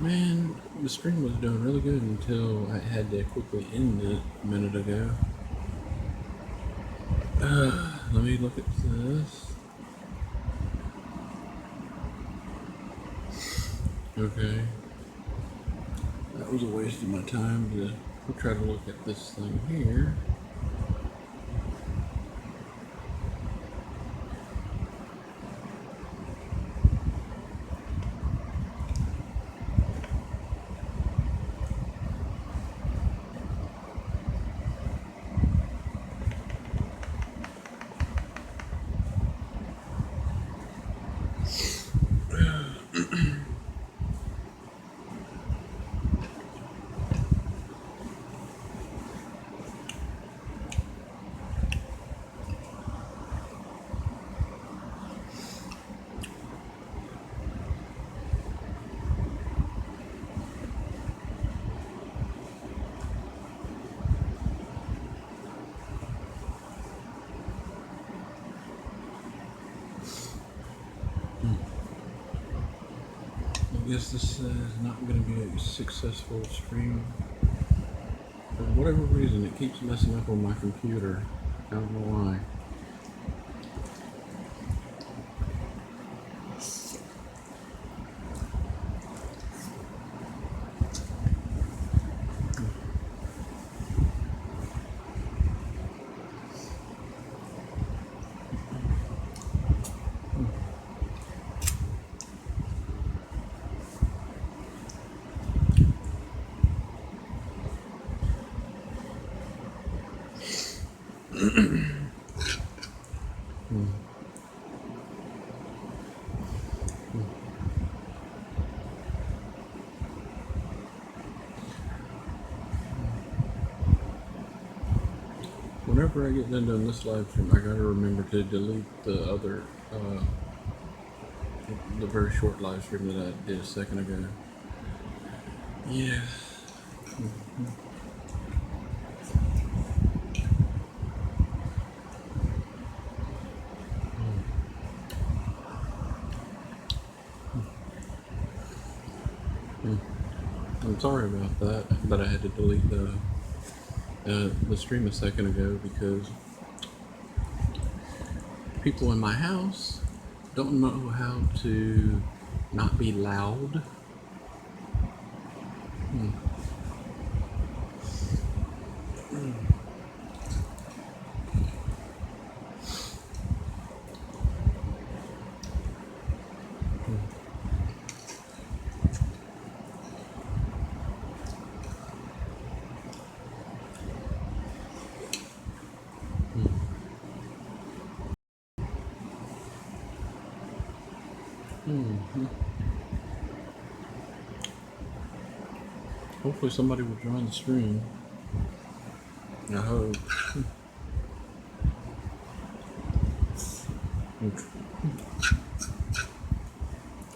Man, the stream was doing really good until I had to quickly end it a minute ago. Let me look at this. Okay. That was a waste of my time to try to look at this thing here. I guess this is not going to be a successful stream. For whatever reason, it keeps messing up on my computer. I don't know why. Whenever I get done doing this live stream, I gotta remember to delete the other, the very short live stream that I did a second ago. Yeah. I'm sorry about that, but I had to delete the stream a second ago because people in my house don't know how to not be loud. Hopefully somebody will join the stream. I hope.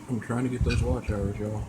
I'm trying to get those watch hours, y'all.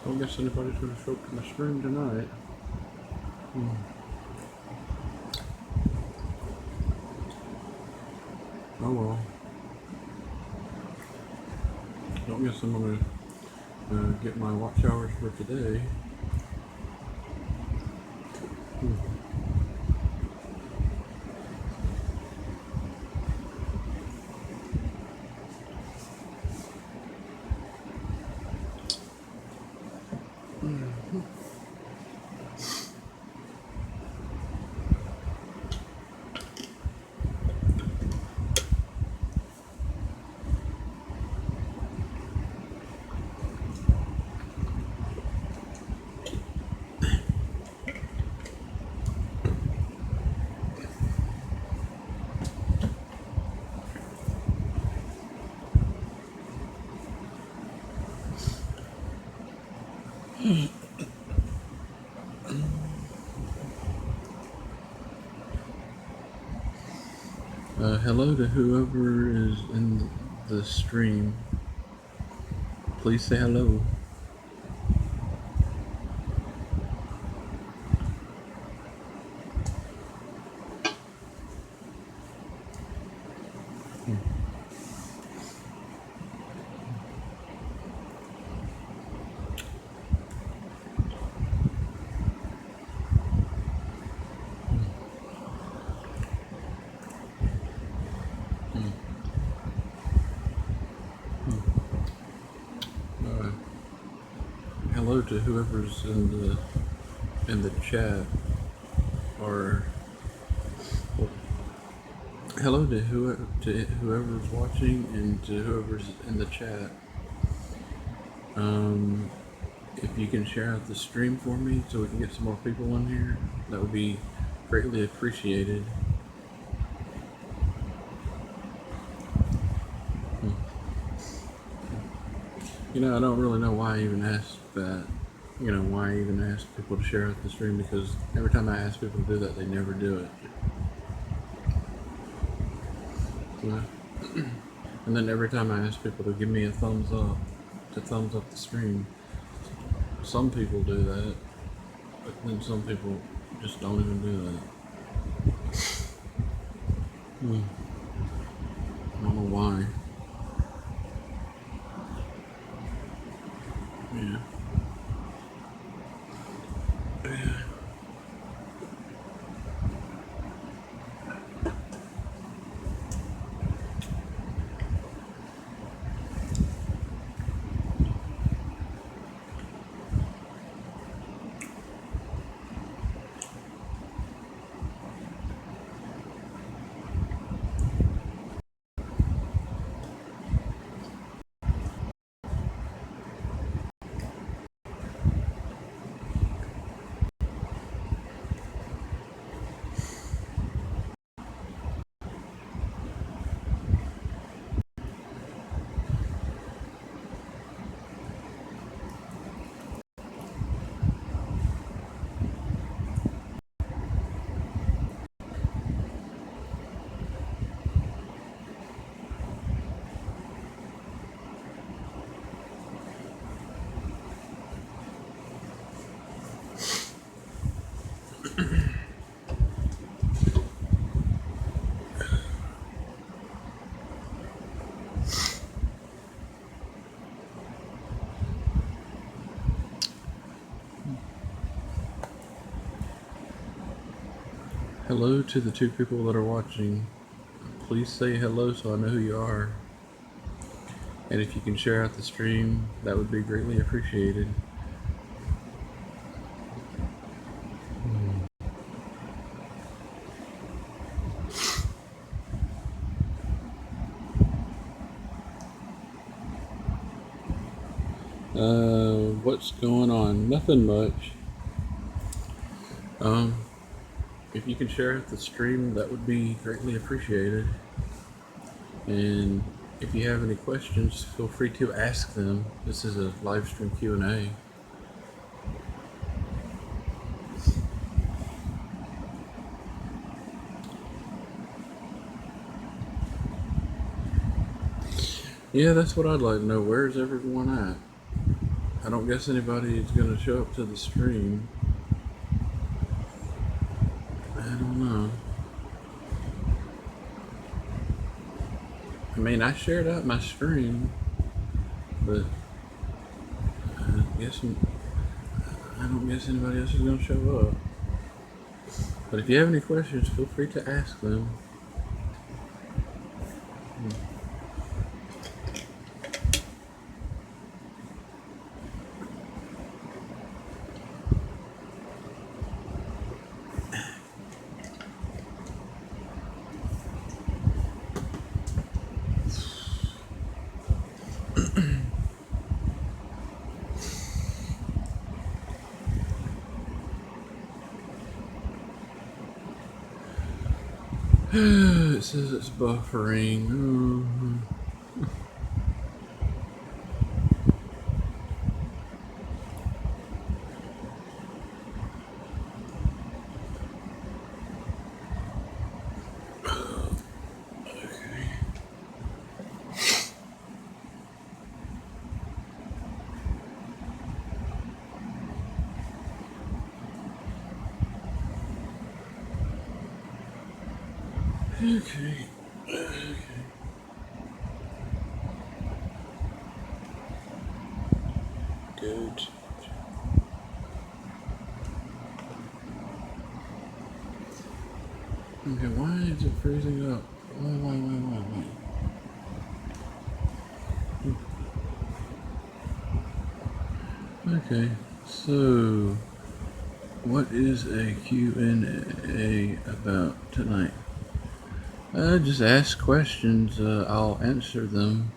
I don't guess anybody's going to show up to my stream tonight. Oh well. I guess I'm gonna get my watch hours for today. Hello to whoever is in the stream. Please say hello. Hello to whoever's in the chat, or hello to whoever's watching and to whoever's in the chat. If you can share out the stream for me so we can get some more people in here, that would be greatly appreciated. You know, I don't really know why I even asked that. You know, why I even ask people to share out the stream, because every time I ask people to do that, they never do it. Yeah. And then every time I ask people to give me a thumbs up, to thumbs up the stream, some people do that, but then some people just don't even do that. I don't know why. Yeah. Hello to the two people that are watching. Please say hello so I know who you are. And if you can share out the stream, that would be greatly appreciated. What's going on? Nothing much. If you can share out the stream, that would be greatly appreciated. And if you have any questions, feel free to ask them. This is a live stream Q&A. Yeah, that's what I'd like to know. Where's everyone at? I don't guess anybody is going to show up to the stream. I don't know. I mean, I shared out my screen, but I don't guess anybody else is going to show up. But if you have any questions, feel free to ask them. It says it's buffering. Okay. Good. Okay, why is it freezing up? Why? Okay, so what is a Q&A about tonight? Just ask questions. I'll answer them.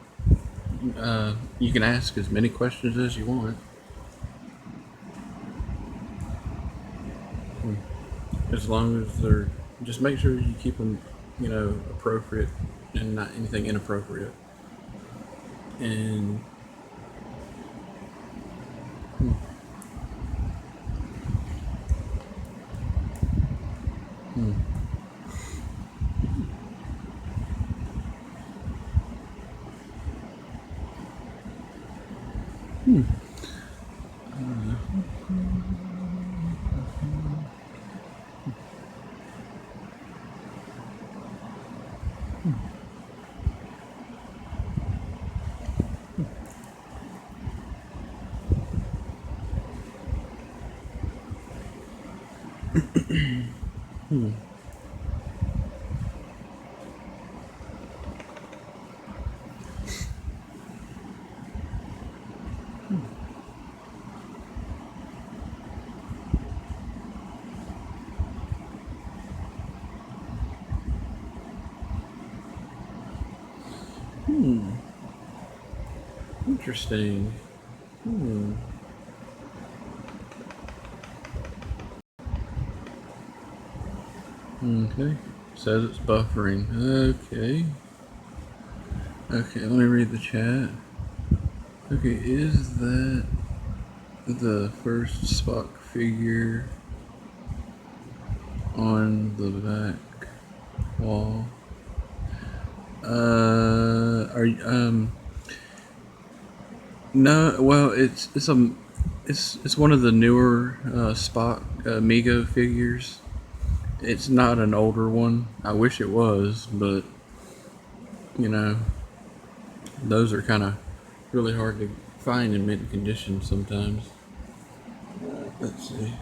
You can ask as many questions as you want. As long as they're, just make sure you keep them, appropriate and not anything inappropriate. And interesting. Okay, says it's buffering. Okay, let me read the chat. Okay, is that the first Spock figure on the back wall? No, well, it's one of the newer Spock Mego figures. It's not an older one. I wish it was, but those are kind of really hard to find in mint condition sometimes. Let's see.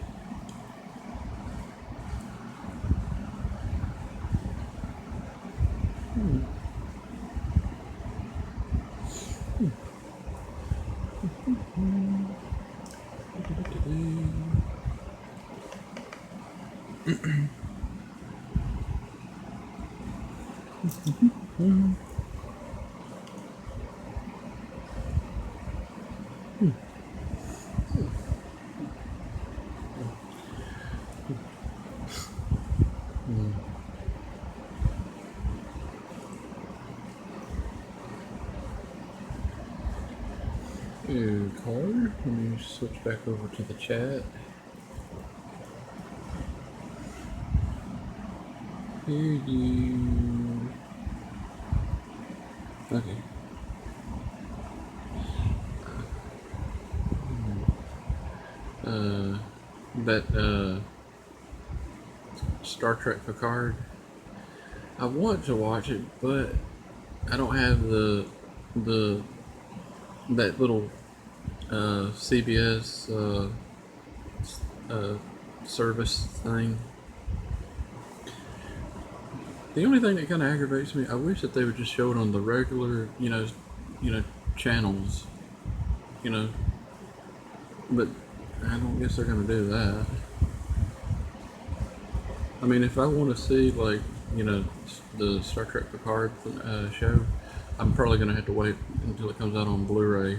Caller, let me switch back over to the chat. Hear you. Okay. That Star Trek Picard. I want to watch it, but I don't have the that little CBS uh, service thing. The only thing that kind of aggravates me, I wish that they would just show it on the regular, channels, you know. But I don't guess they're gonna do that. I mean, if I want to see the Star Trek Picard show, I'm probably gonna have to wait until it comes out on Blu-ray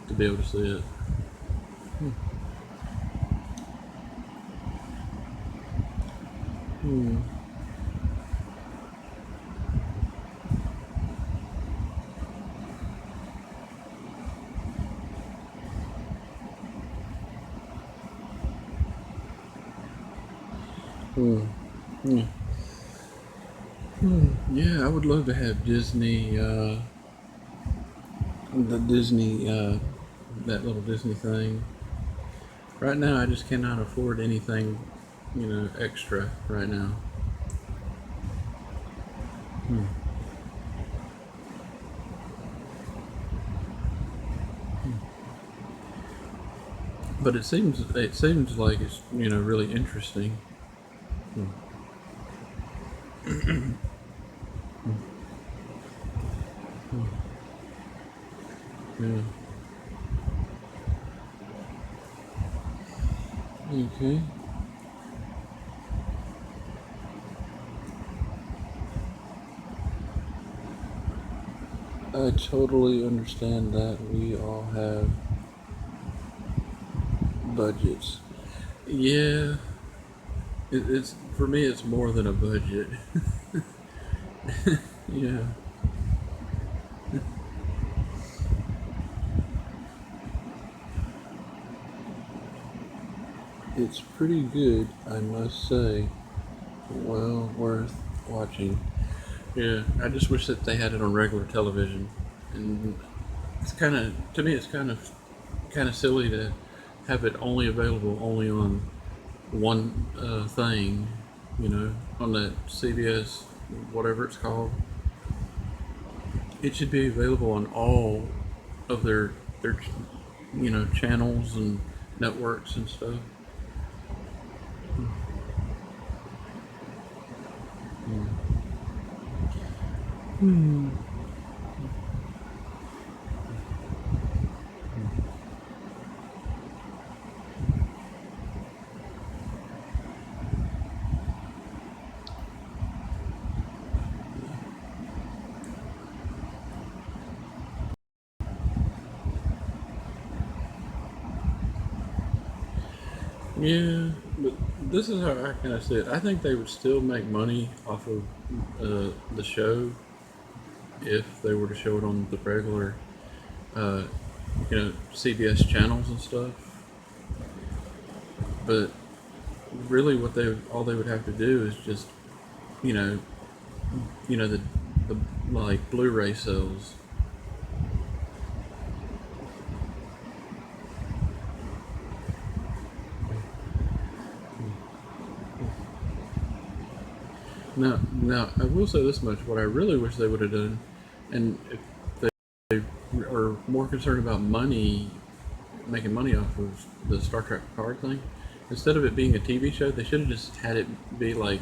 to be able to see it. Hmm. Hmm. Hmm. Hmm. Hmm. Yeah, I would love to have Disney, the Disney, that little Disney thing. Right now, I just cannot afford anything, extra right now. Hmm. But it seems like it's really interesting. Hmm. Yeah. Okay. I totally understand that we all have budgets. Yeah, it's for me. It's more than a budget. Yeah, it's pretty good, I must say. Well worth watching. Yeah, I just wish that they had it on regular television, and it's to me it's kind of silly to have it only available only on one thing, on that CBS whatever it's called. It should be available on all of their channels and networks and stuff. Hmm. Yeah, but this is how I kind of see it. I think they would still make money off of the show if they were to show it on the regular, uh, CBS channels and stuff. But really, what they all they would have to do is just, you know, the like Blu-ray sales. Now, I will say this much: what I really wish they would have done, and if they are more concerned about money, making money off of the Star Trek Picard thing, instead of it being a TV show, they should have just had it be like,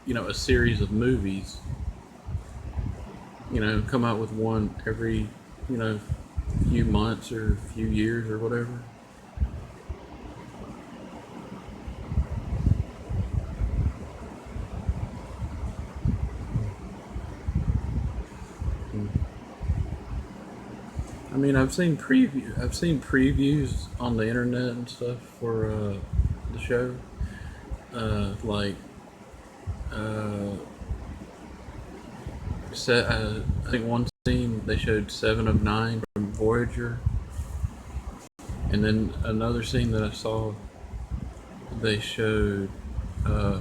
a series of movies. Come out with one every, you know, few months or few years or whatever. I mean, I've seen previews on the internet and stuff for the show. Like, uh, I think one scene they showed 7 of 9 from Voyager, and then another scene that I saw they showed. Uh,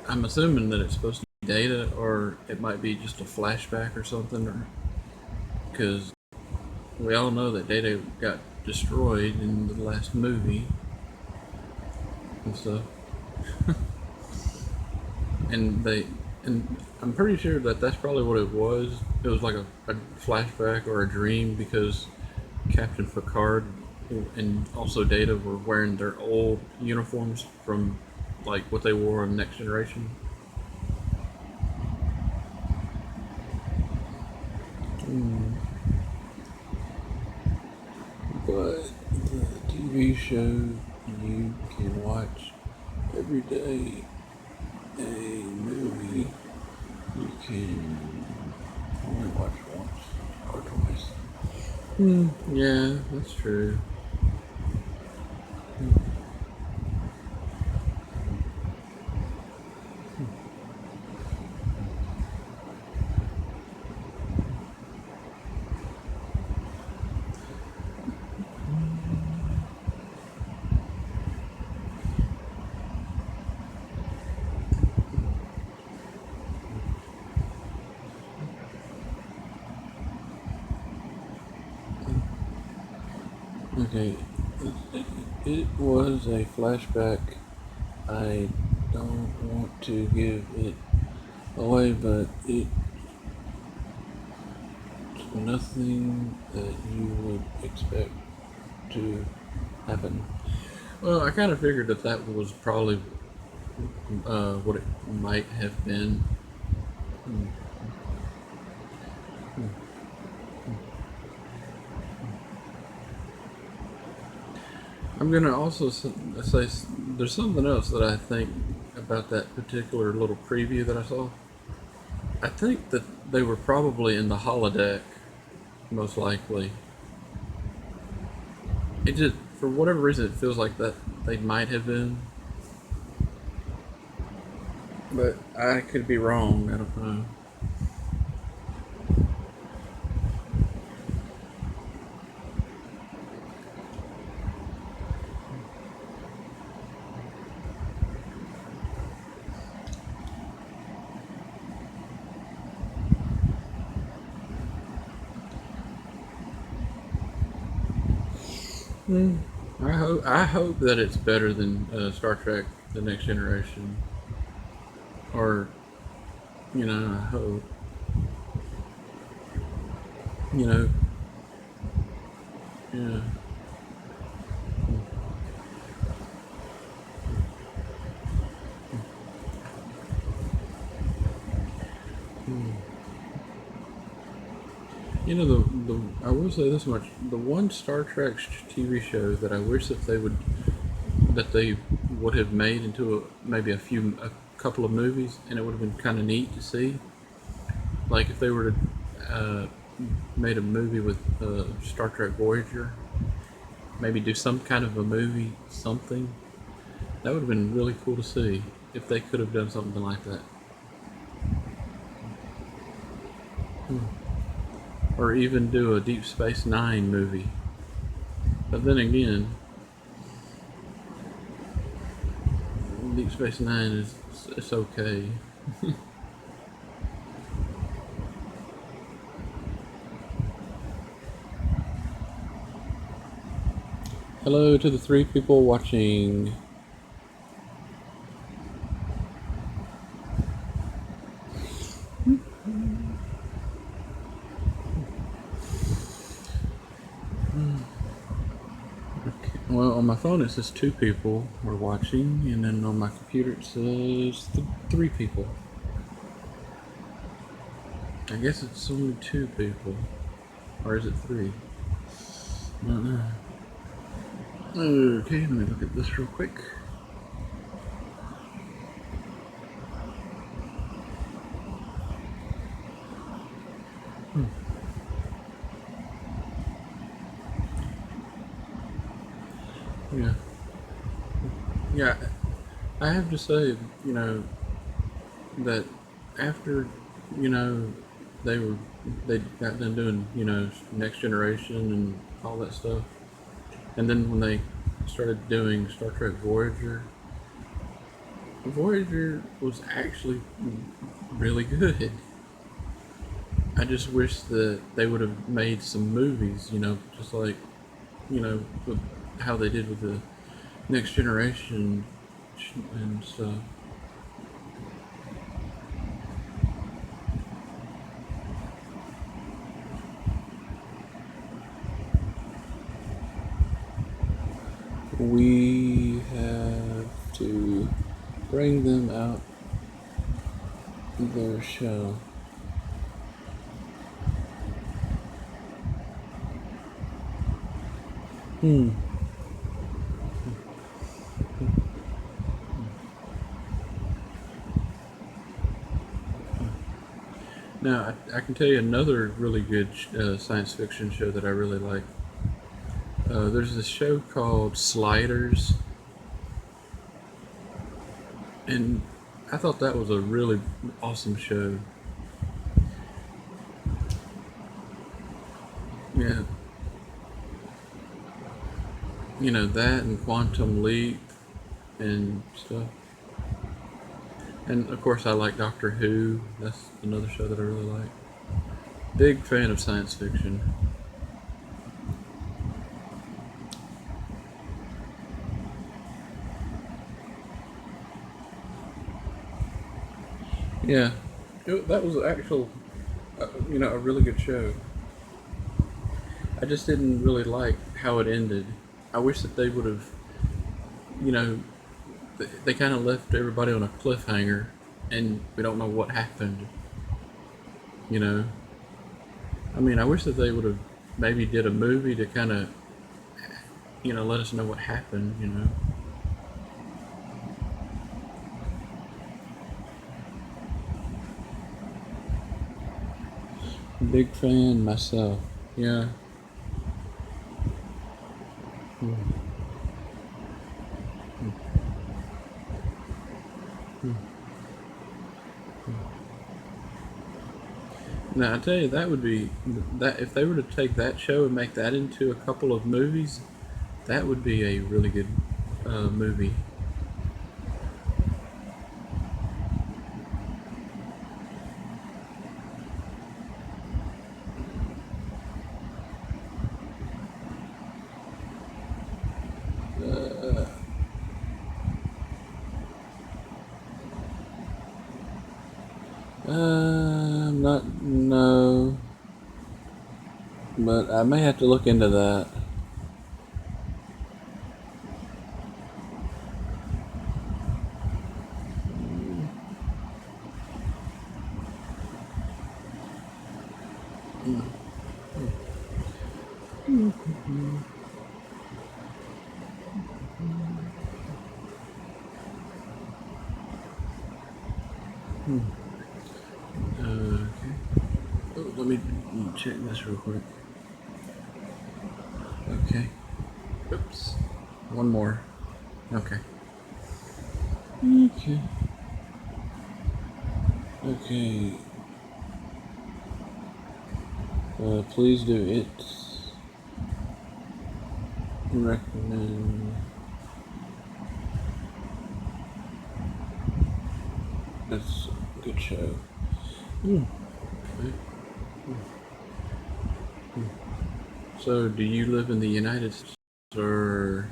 I'm assuming that it's supposed to be Data, or it might be just a flashback or something, or because we all know that Data got destroyed in the last movie and stuff. And And I'm pretty sure that that's probably what it was. It was like a flashback or a dream because Captain Picard and also Data were wearing their old uniforms from like what they wore in Next Generation. But the TV show you can watch every day, a movie you can only watch once or twice. Yeah, that's true. Okay, it was a flashback. I don't want to give it away, but it's nothing that you would expect to happen. Well, I kind of figured that that was probably what it might have been. I'm gonna also say there's something else that I think about that particular little preview that I saw. I think that they were probably in the holodeck, most likely. It just, for whatever reason, it feels like that they might have been, but I could be wrong. I don't know. I hope that it's better than Star Trek: The Next Generation, or I hope you know yeah. The I will say this much: the one Star Trek TV show that I wish that they would have made into maybe a couple of movies, and it would have been kind of neat to see. Like if they were to made a movie with Star Trek Voyager, maybe do some kind of a movie, something that would have been really cool to see if they could have done something like that. Or even do a Deep Space Nine movie. But then again, Deep Space Nine it's okay. Hello to the 3 people watching. Well, on my phone it says 2 people are watching, and then on my computer it says 3 people. I guess it's only 2 people. Or is it 3? I don't know. Okay, let me look at this real quick. Yeah. Yeah, I have to say, that after, you know, they got done doing, Next Generation and all that stuff, and then when they started doing Star Trek Voyager was actually really good. I just wish that they would have made some movies, just like, with how they did with the Next Generation and stuff. We have to bring them out their show. Now, I can tell you another really good science fiction show that I really like. There's this show called Sliders, and I thought that was a really awesome show. Yeah. You know, that and Quantum Leap and stuff. And of course, I like Doctor Who. That's another show that I really like. Big fan of science fiction. Yeah, that was actual, a really good show. I just didn't really like how it ended. I wish that they would have, you know, they kind of left everybody on a cliffhanger, and we don't know what happened. You know, I mean, I wish that they would have maybe did a movie to kind of, let us know what happened. Big fan myself. Yeah. Now I tell you, that would be that if they were to take that show and make that into a couple of movies, that would be a really good movie. No, but I may have to look into that. Okay. Oh, let me check this real quick. Okay. Oops. One more. Okay. Okay. Okay. Please do it. Recommend. That's a good show. Okay. So, do you live in the United States, or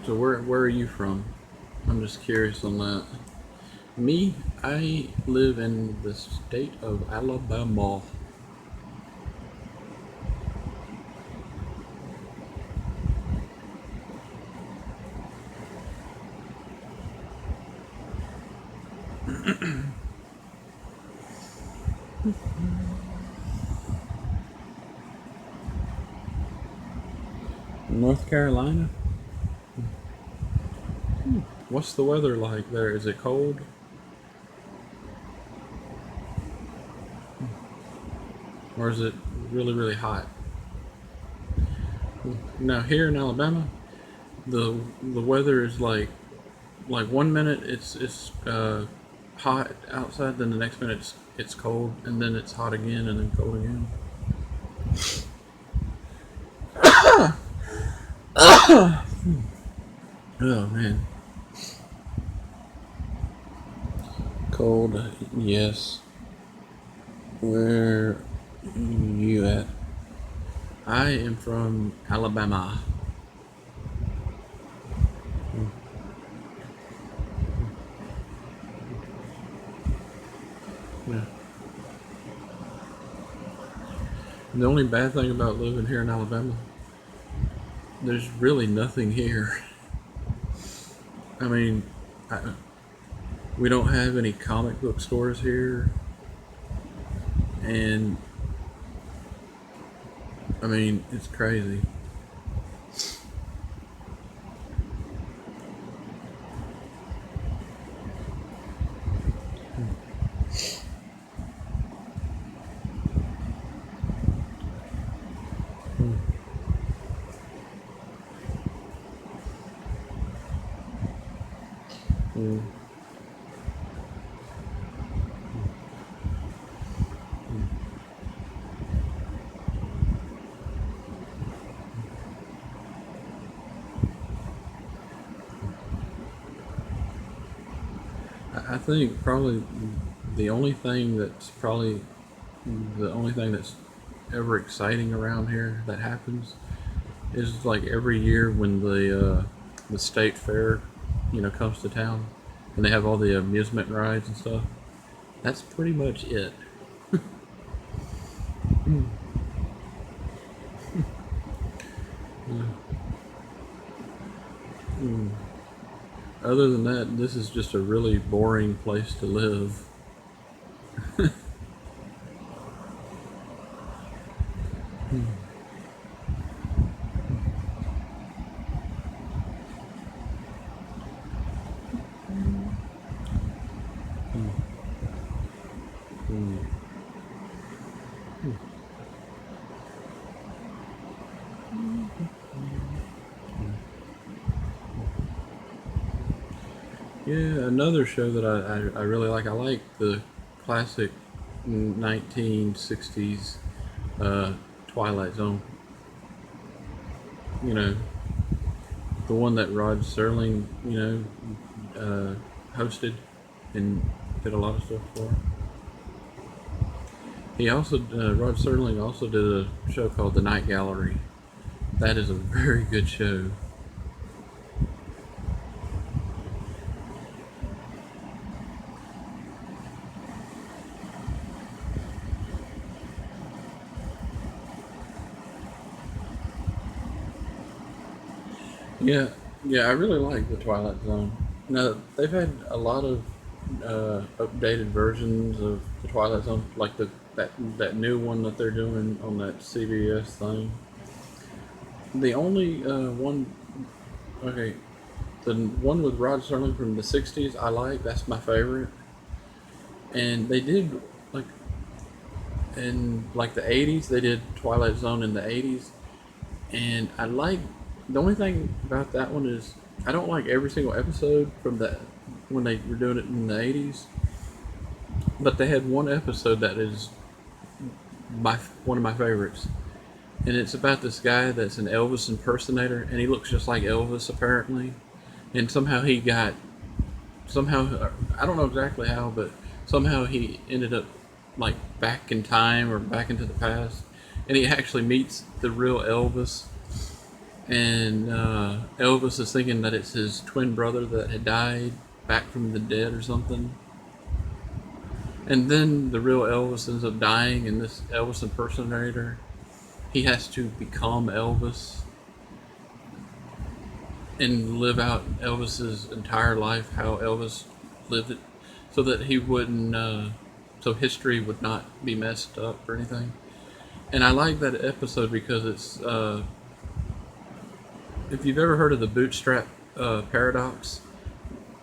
so where are you from? I'm just curious on that. Me, I live in the state of Alabama. North Carolina? What's the weather like there? Is it cold? Or is it really, really hot? Now here in Alabama, the weather is like 1 minute it's hot outside, then the next minute it's cold, and then it's hot again, and then cold again. Oh man. Cold, yes. Where you at? I am from Alabama. Yeah. The only bad thing about living here in Alabama there's really nothing here. I mean, we don't have any comic book stores here, and I mean, it's crazy. I think probably the only thing that's ever exciting around here that happens is like every year when the state fair, comes to town, and they have all the amusement rides and stuff. That's pretty much it. Other than that, this is just a really boring place to live. Yeah, another show that I really like. I like the classic 1960s Twilight Zone. The one that Rod Serling, hosted and did a lot of stuff for. He also, Rod Serling also did a show called The Night Gallery. That is a very good show. Yeah, I really like the Twilight Zone. Now they've had a lot of updated versions of the Twilight Zone, like that new one that they're doing on that CBS thing. The only the one with Rod Serling from the '60s, I like. That's my favorite. And they did in the '80s. They did Twilight Zone in the '80s, and I like. The only thing about that one is I don't like every single episode from that when they were doing it in the '80s. But they had one episode that is one of my favorites, and it's about this guy that's an Elvis impersonator, and he looks just like Elvis apparently, and somehow I don't know exactly how, but somehow he ended up like back in time or back into the past, and he actually meets the real Elvis. And Elvis is thinking that it's his twin brother that had died back from the dead or something. And then the real Elvis ends up dying, and this Elvis impersonator, he has to become Elvis and live out Elvis's entire life, how Elvis lived it, so that he wouldn't, so history would not be messed up or anything. And I like that episode because it's, if you've ever heard of the Bootstrap Paradox,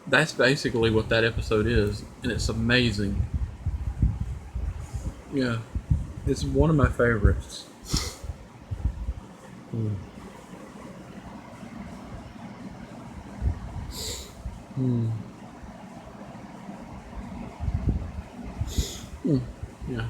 that's basically what that episode is, and it's amazing. Yeah, it's one of my favorites. Mm. Mm. Mm. Yeah.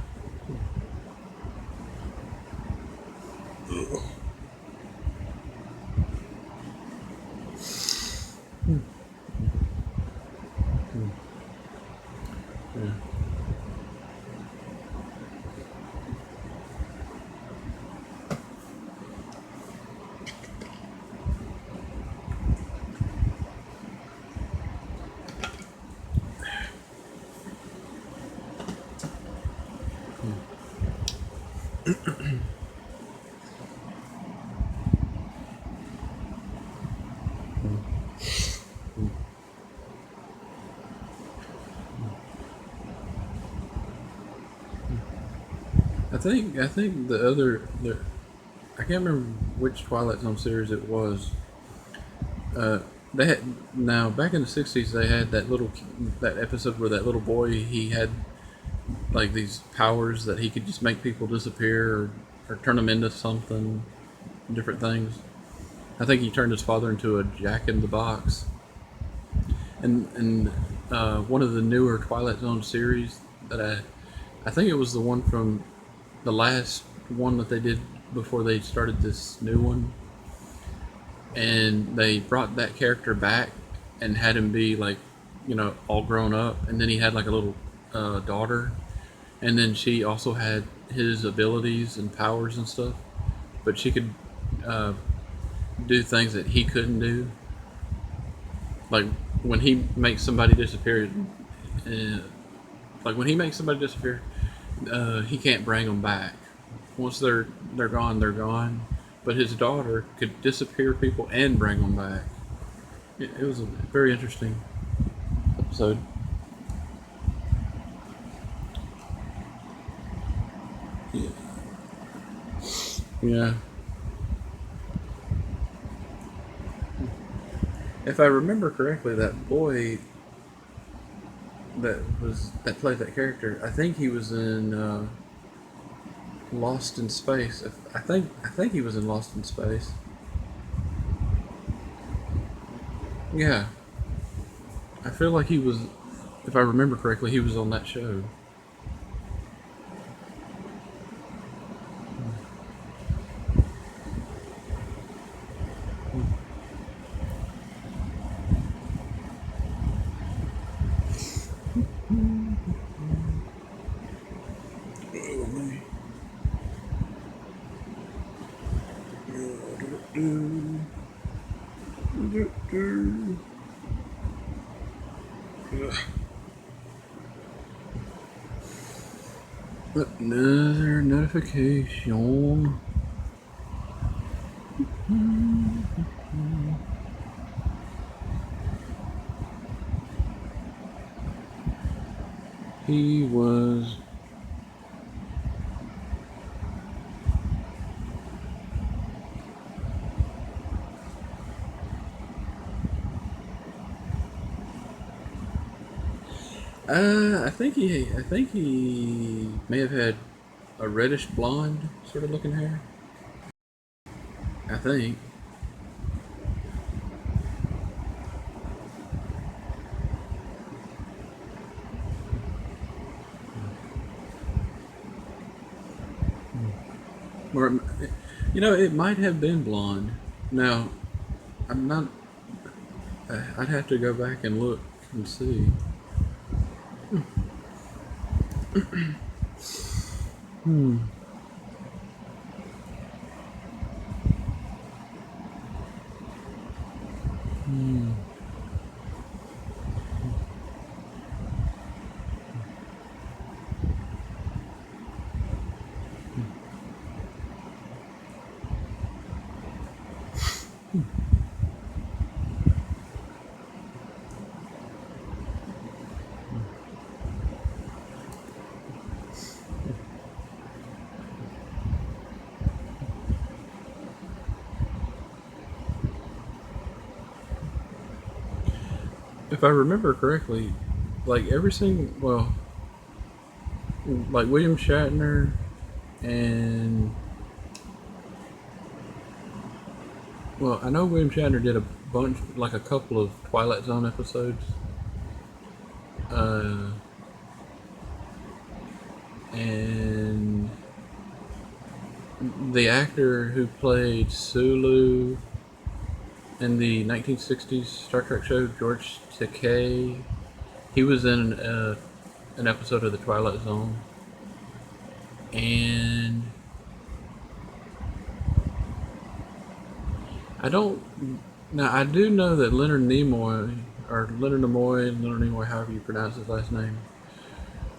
I think I can't remember which Twilight Zone series it was. Uh, they had now back in the '60s they had that episode where that little boy he had like these powers that he could just make people disappear or turn them into something, different things. I think he turned his father into a Jack in the Box, and one of the newer Twilight Zone series that I think it was the one from the last one that they did before they started this new one, and they brought that character back and had him be like, all grown up, and then he had like a little daughter, and then she also had his abilities and powers and stuff, but she could do things that he couldn't do, like when he makes somebody disappear. Like when he makes somebody disappear, he can't bring them back. Once they're gone, they're gone. But his daughter could disappear people and bring them back. It was a very interesting episode. Yeah. Yeah. If I remember correctly, that boy that played that character, I think he was in Lost in Space. I think he was in Lost in Space. Yeah, I feel like he was. If I remember correctly, he was on that show. Another notification. He was. I think he may have had a reddish blonde sort of looking hair. I think. Or, it might have been blonde. Now, I'm not. I'd have to go back and look and see. Hmm. Hmm. If I remember correctly, like like William Shatner and I know William Shatner did a bunch, like a couple of Twilight Zone episodes, and the actor who played Sulu in the 1960s Star Trek show, George Takei, he was in an episode of the Twilight Zone. And I do know that Leonard Nimoy, however you pronounce his last name,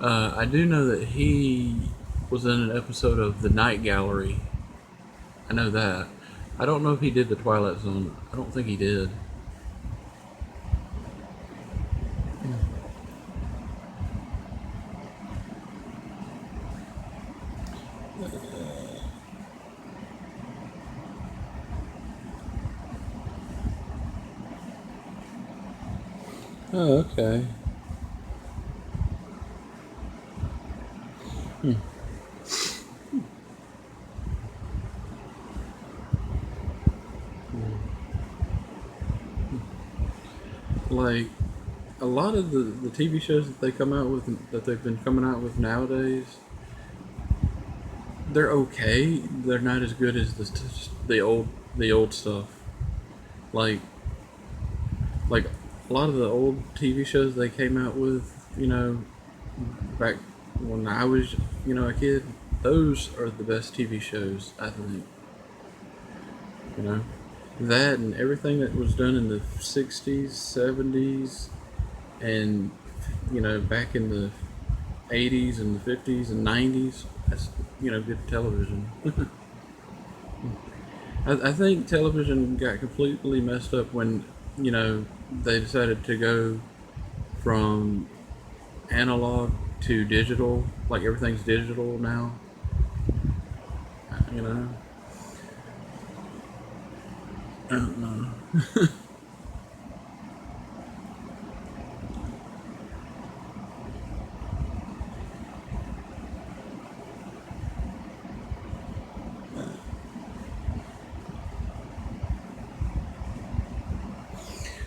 I do know that he was in an episode of The Night Gallery. I know that. I don't know if he did the Twilight Zone. I don't think he did. Oh, okay. Hmm. Like a lot of the TV shows that they come out with that they've been coming out with nowadays, they're okay. They're not as good as the old stuff. Like like a lot of the old TV shows they came out with, back when I was, a kid. Those are the best TV shows, I think. You know, that and everything that was done in the '60s, '70s, and back in the '80s and the '50s and '90s. That's good television. I think television got completely messed up when they decided to go from analog to digital. Like everything's digital now. You know, I don't know.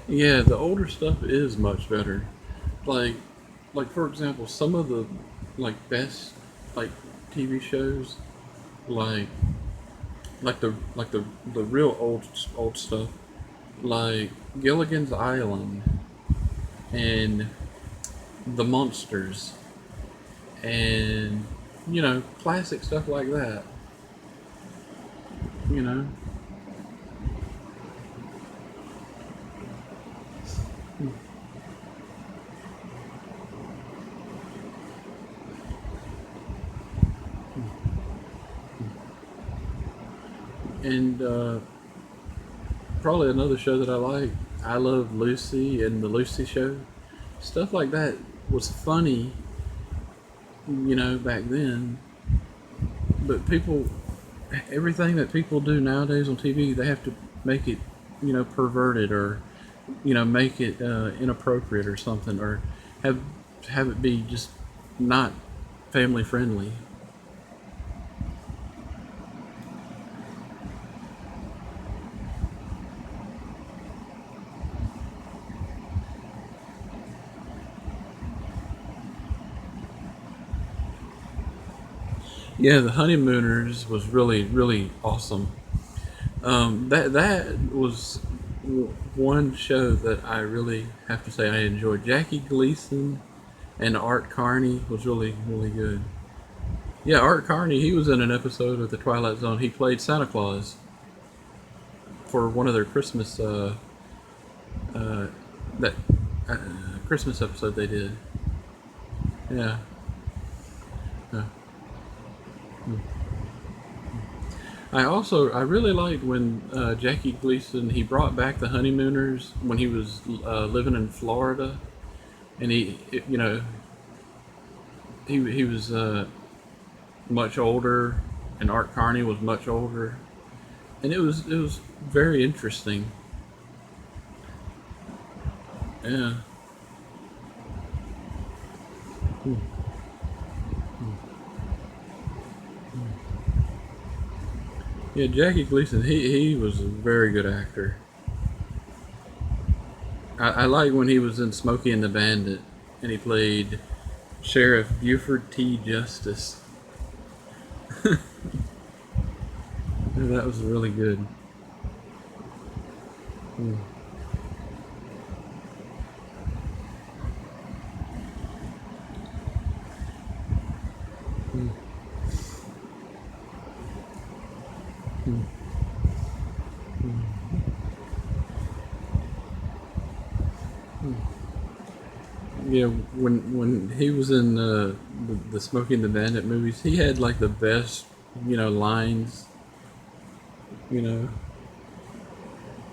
Yeah, the older stuff is much better. Like, like for example, some of the best like TV shows, like the real old stuff, like Gilligan's Island and The Monsters and classic stuff like that. You know, and probably another show that I like. I love Lucy and the Lucy Show. Stuff like that was funny, back then. But people, everything that people do nowadays on TV, they have to make it, perverted or, make it inappropriate or something, or have have it be just not family friendly. Yeah, the Honeymooners was really awesome. That was one show that I really have to say I enjoyed. Jackie Gleason and Art Carney was really good. Yeah, Art Carney, he was in an episode of the Twilight Zone. He played Santa Claus for one of their Christmas uh, that uh, Christmas episode they did. Yeah. Yeah. I really liked when Jackie Gleason he brought back the Honeymooners when he was living in Florida, and he was much older, and Art Carney was much older, and it was very interesting. Yeah. Yeah, Jackie Gleason, he was a very good actor. I like when he was in Smokey and the Bandit, and he played Sheriff Buford T. Justice. Yeah, that was really good. Mm, mm, mm, mm, mm. Yeah, when he was in the Smokey and the Bandit movies, he had like the best, lines, you know,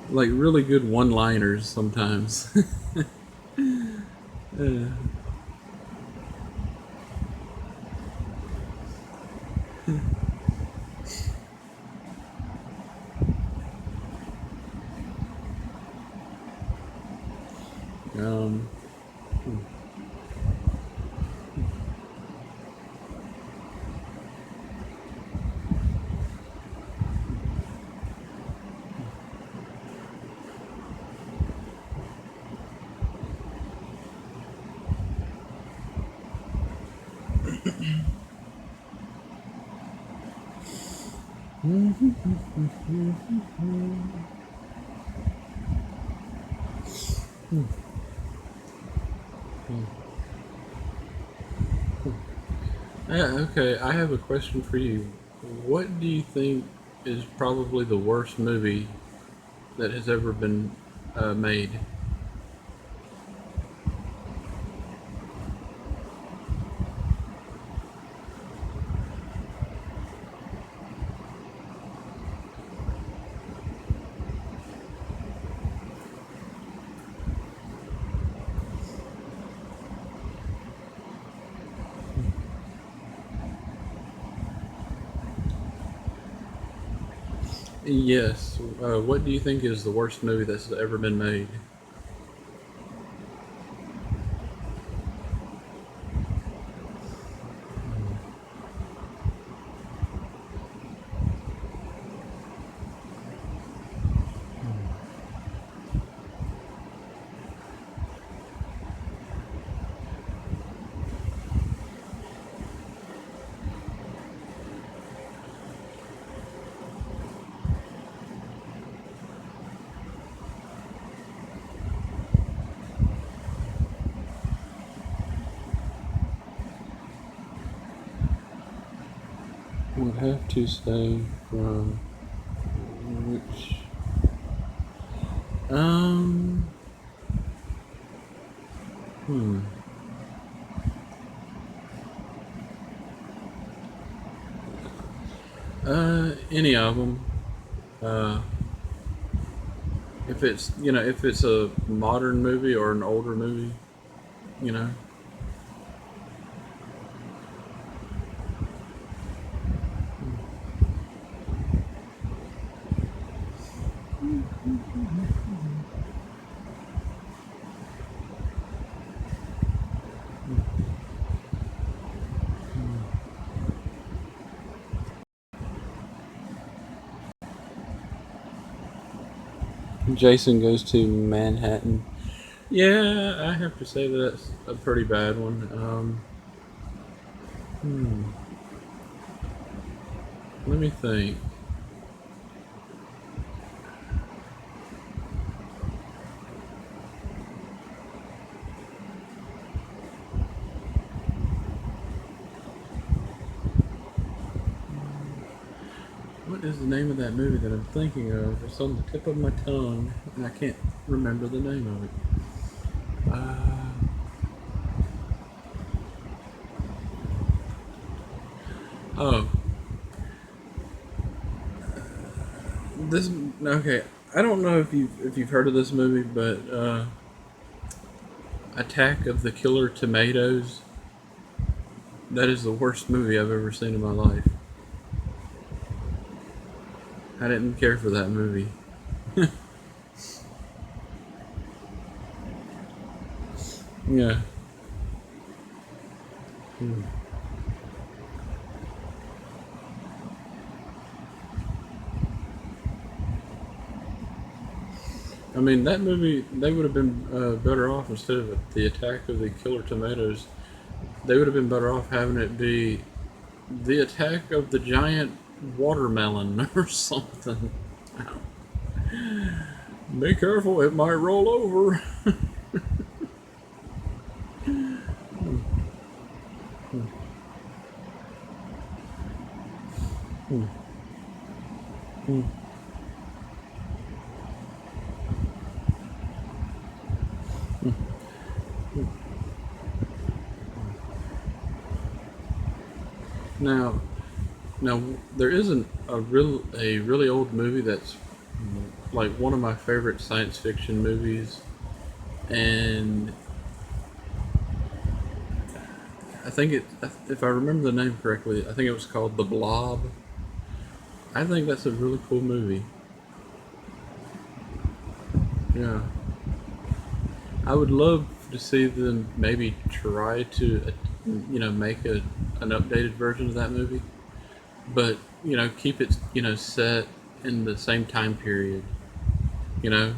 like really good one-liners sometimes. Yeah. Okay, I have a question for you. What do you think is probably the worst movie that has ever been made? Yes. What do you think is the worst movie that's ever been made? Would have to say from which. Um. Hmm. Any of them. Uh, if it's if it's a modern movie or an older movie, you know. Jason Goes to Manhattan. Yeah, I have to say that's a pretty bad one. Hmm. Let me think. What is the name of that movie that I'm thinking of? It's on the tip of my tongue, and I can't remember the name of it. Oh, this. Okay, I don't know if you've heard of this movie, but Attack of the Killer Tomatoes. That is the worst movie I've ever seen in my life. I didn't care for that movie. Yeah. Hmm. I mean, that movie, they would have been better off instead of the Attack of the Killer Tomatoes. They would have been better off having it be the Attack of the Giant Watermelon or something. Be careful, it might roll over. Now, now there isn't a really old movie that's like one of my favorite science fiction movies, and I think if I remember the name correctly, I think it was called The Blob. I think that's a really cool movie. Yeah, I would love to see them maybe try to, make an updated version of that movie, but keep it set in the same time period. You know,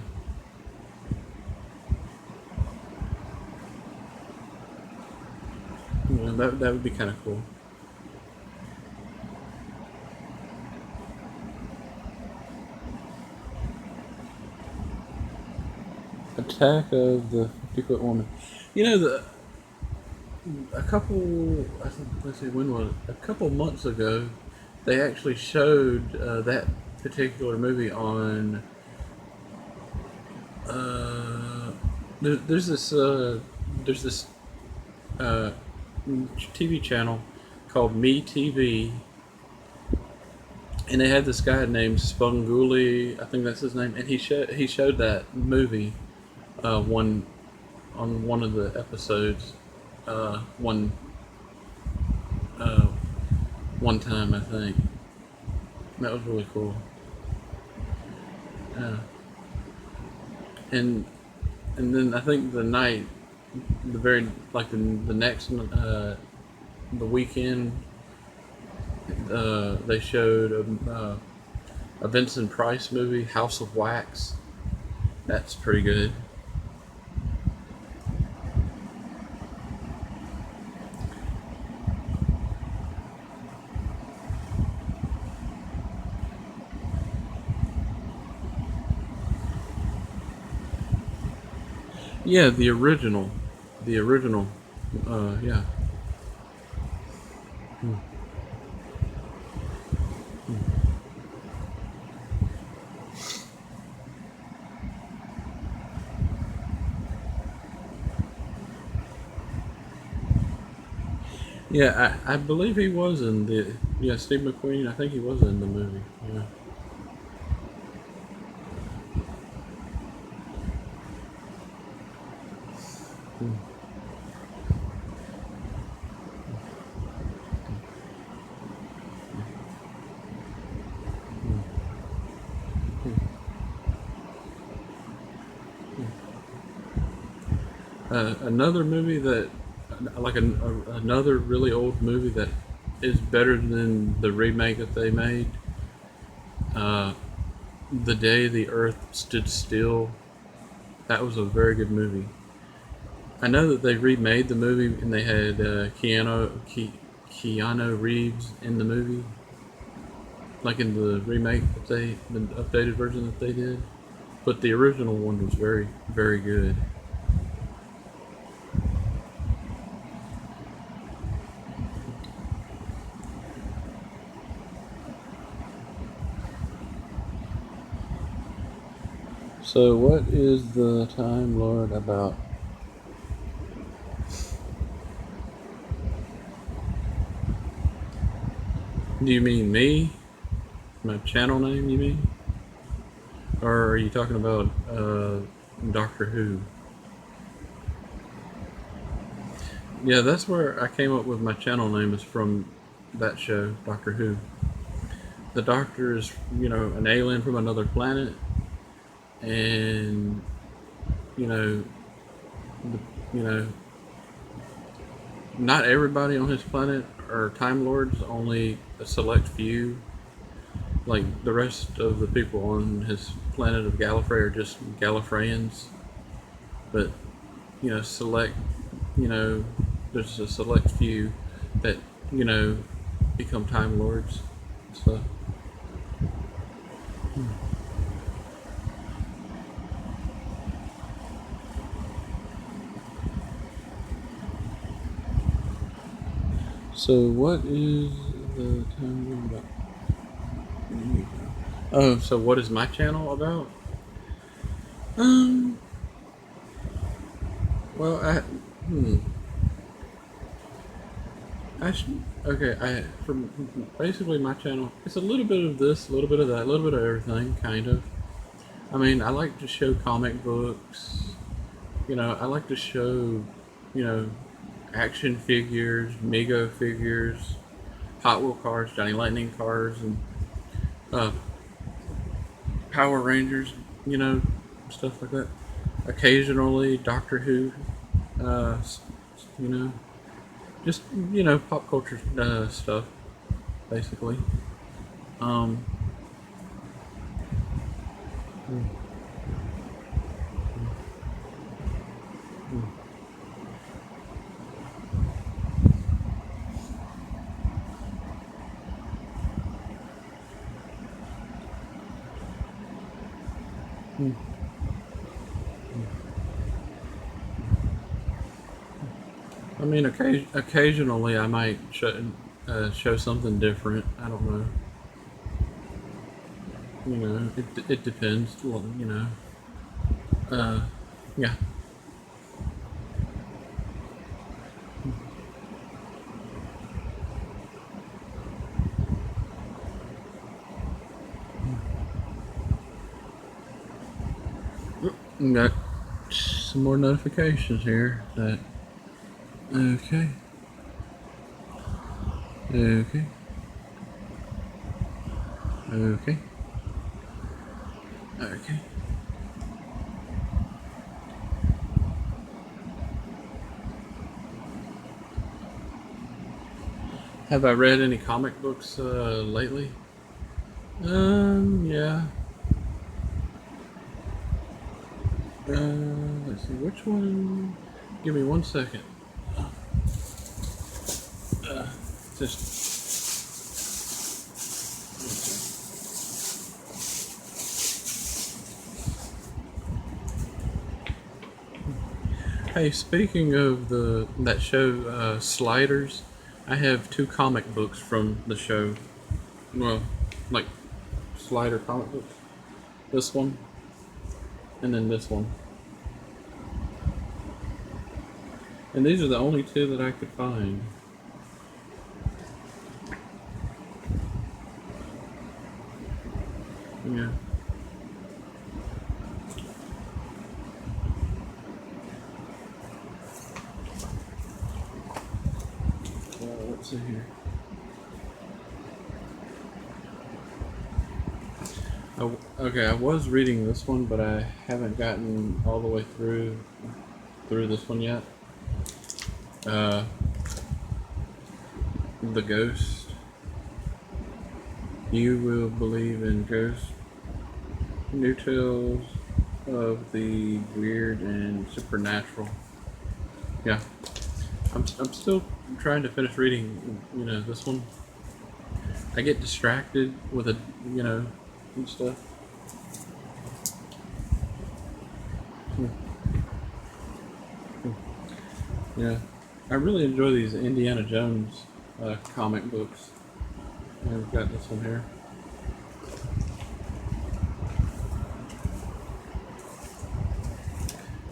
that would be kind of cool. Attack of the 50-foot woman. You know, a couple, I think, let's see, when was it? A couple months ago, they actually showed that particular movie on. There's this uh, TV channel called Me TV, and they had this guy named Spunguli, I think that's his name, and he showed that movie one on one of the episodes one one time, I think. That was really cool. Yeah. And then I think the night, the very like the next the weekend, they showed a Vincent Price movie, House of Wax. That's pretty good. Yeah, the original. The original. Yeah. Hmm. Yeah, I believe he was in the. Yeah, Steve McQueen, I think he was in the movie. Yeah. Hmm. Another movie that, like another really old movie that is better than the remake that they made. Uh, the Day the Earth Stood Still. That was a very good movie. I know that they remade the movie and they had Keanu Reeves in the movie, like in the remake that the updated version that they did. But the original one was very, very good. So, what is the Time Lord about? Do you mean me? My channel name, you mean? Or are you talking about Doctor Who? Yeah, that's where I came up with my channel name, is from that show, Doctor Who. The Doctor is, an alien from another planet, and you know, you know, not everybody on his planet are Time Lords. Only a select few. Like the rest of the people on his planet of Gallifrey are just Gallifreyans. But select. There's a select few that become Time Lords. So. So what is the Time Lord about? Oh, so what is my channel about? Um. Well, hmm. Okay. From basically my channel, it's a little bit of this, a little bit of that, a little bit of everything, kind of. I mean, I like to show comic books. I like to show, you know, action figures, Mego figures, Hot Wheel cars, Johnny Lightning cars, and uh, Power Rangers. Stuff like that. Occasionally, Doctor Who. You know, just pop culture stuff, basically. Um, mm, mm, mm. I mean, occasionally I might show something different. I don't know. It depends. Well, Uh, yeah. Got some more notifications here. That okay, okay, okay, okay. Have I read any comic books lately? Yeah. Let's see, which one? Give me 1 second. Uh, just. Hey, speaking of that show, Sliders, I have two comic books from the show. Well, like Slider comic books. This one, and then this one. And these are the only two that I could find. Yeah. Let's see here. Okay, I was reading this one, but I haven't gotten all the way through this one yet. The Ghost. You will believe in ghosts. New tales of the weird and supernatural. Yeah, I'm still trying to finish reading. This one. I get distracted with and stuff. Yeah, I really enjoy these Indiana Jones comic books. I've got this one here.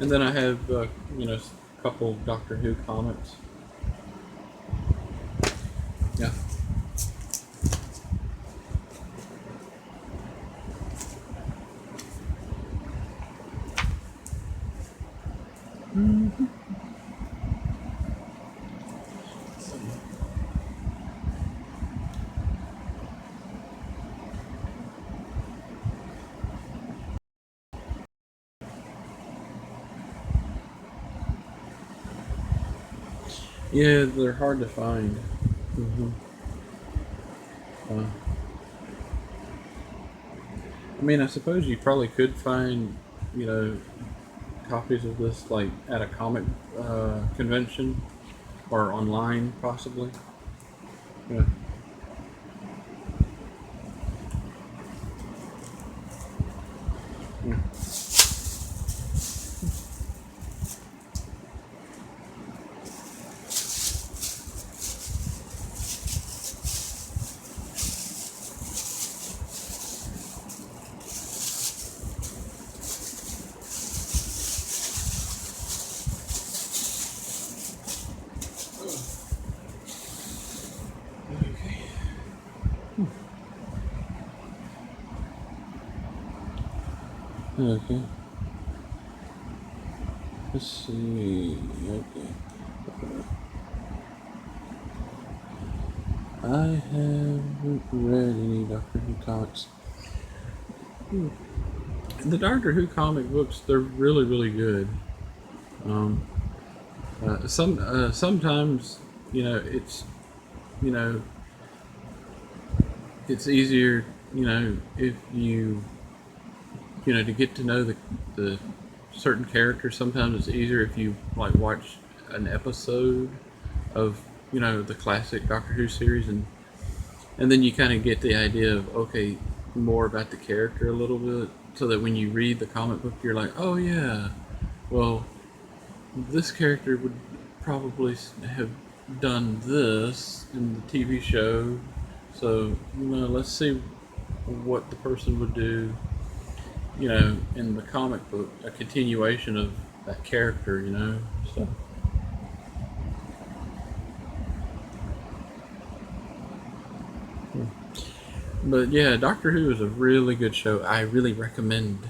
And then I have, a couple Doctor Who comics. Yeah. Mm-hmm. Yeah, they're hard to find. Mm-hmm. I mean, I suppose you probably could find, you know, copies of this like at a comic convention or online, possibly. Yeah. Yeah. Okay. Okay. Let's see. Okay. I haven't read any Doctor Who comics. The Doctor Who comic books, they're really, really good. Um, Sometimes you know it's easier if to get to know the certain characters. Sometimes it's easier if you like watch an episode of the classic Doctor Who series, and then you kind of get the idea of okay, more about the character a little bit, so that when you read the comic book you're like, oh yeah, well, this character would probably have done this in the TV show, so let's see what the person would do in the comic book, a continuation of that character, so. But yeah, Doctor Who is a really good show. I really recommend.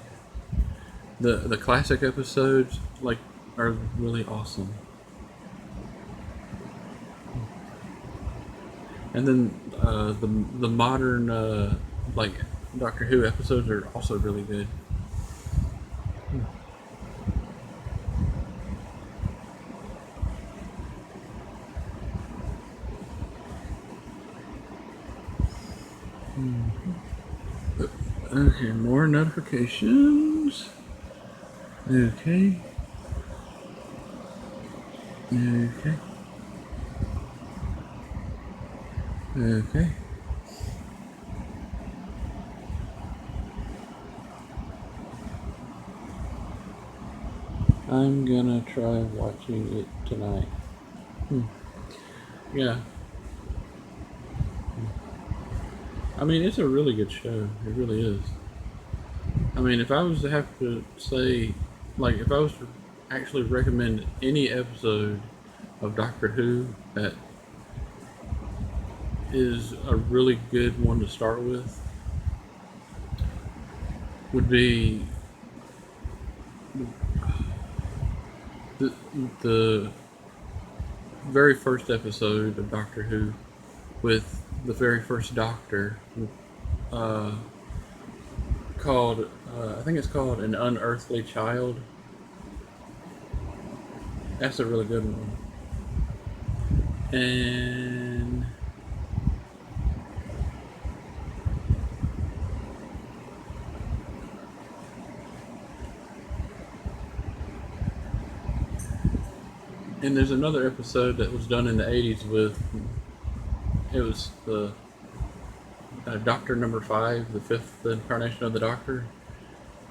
The classic episodes are really awesome. And then the modern like Doctor Who episodes are also really good. Okay, more notifications. Okay. Okay. Okay. I'm gonna try watching it tonight. Yeah. I mean, it's a really good show. It really is. I mean, if I was to have to say, if I was to actually recommend any episode of Doctor Who that is a really good one to start with, would be the very first episode of Doctor Who with the very first Doctor, called I think it's called An Unearthly Child. That's a really good one. And there's another episode that was done in the 80s it was the Doctor number 5, the 5th incarnation of the Doctor.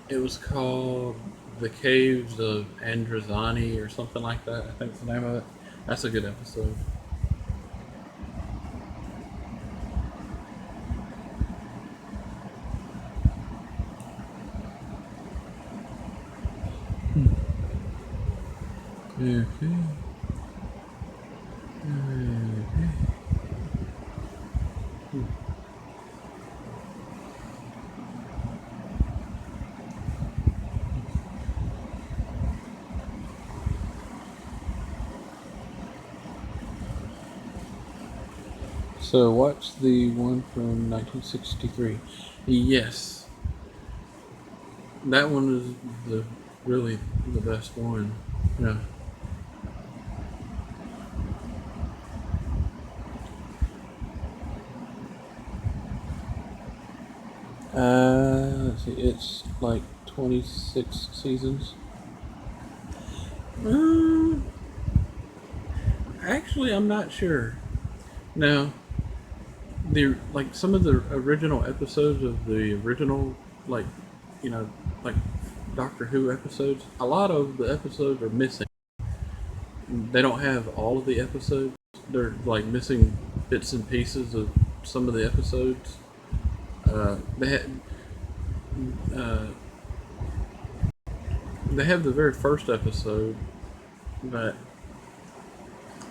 It was called The Caves of Androzani or something like that. I think it's the name of it. That's a good episode. Okay. So what's the one from 1963? Yes. That one is really the best one. Yeah. Let's see, it's like 26 seasons. Actually, I'm not sure. Now, some of the original episodes of the original, like Doctor Who episodes, a lot of the episodes are missing. They don't have all of the episodes. They're like missing bits and pieces of some of the episodes. They have the very first episode, but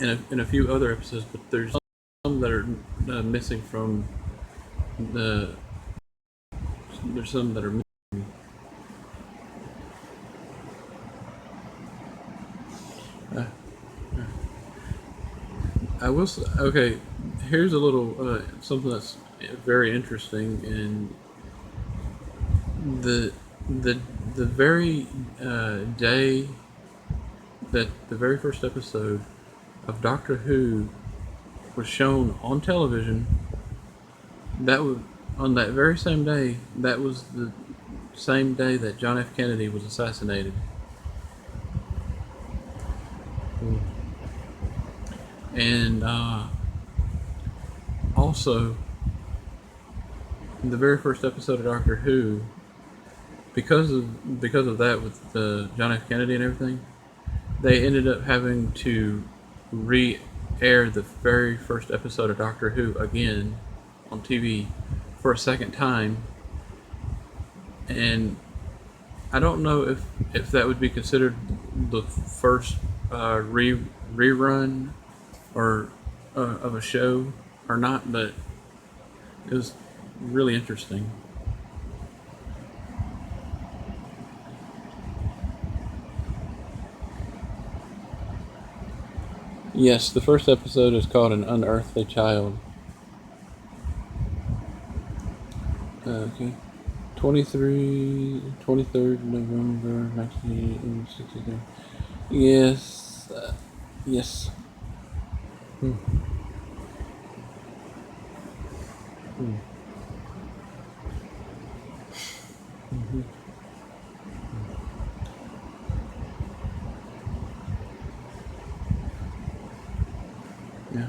in a few other episodes, but there's some that are missing from the. There's some that are missing. I will say, okay, here's a little something that's very interesting in the very day that the very first episode of Doctor Who was shown on television. That was on that very same day. That was the same day that John F. Kennedy was assassinated. And also, the very first episode of Doctor Who, because of that with John F. Kennedy and everything, they ended up having to re-air the very first episode of Doctor Who again on TV for a second time. And I don't know if that would be considered the first rerun or of a show or not, but it was really interesting. Yes, the first episode is called An Unearthly Child. Okay. 23rd November 1963. Yes. Yes. Hmm. Hmm. Mm-hmm. Yeah.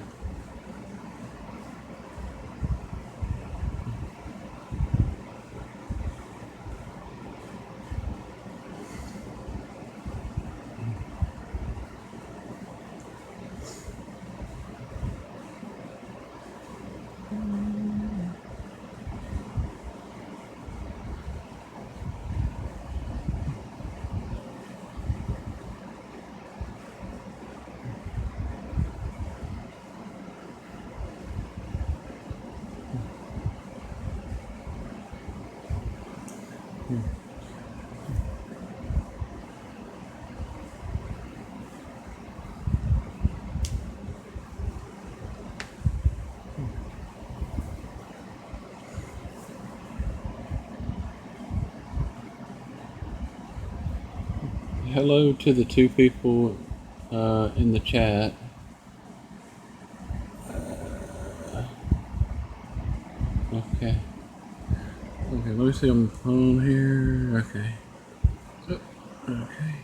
Hello to the two people in the chat. Okay. Okay, let me see on the phone here. Okay. So, okay.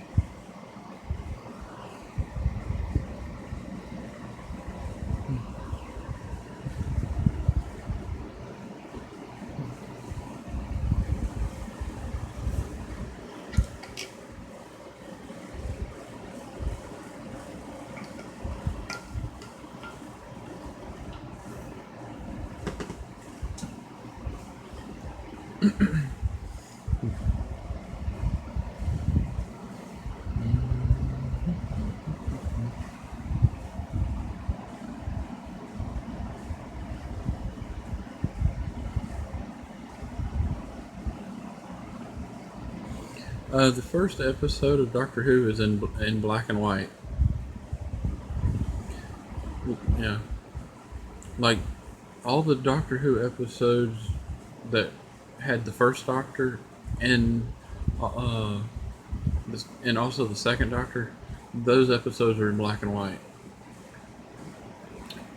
The first episode of Doctor Who is in black and white. Yeah. Like, all the Doctor Who episodes that had the first Doctor and also the second Doctor, those episodes are in black and white.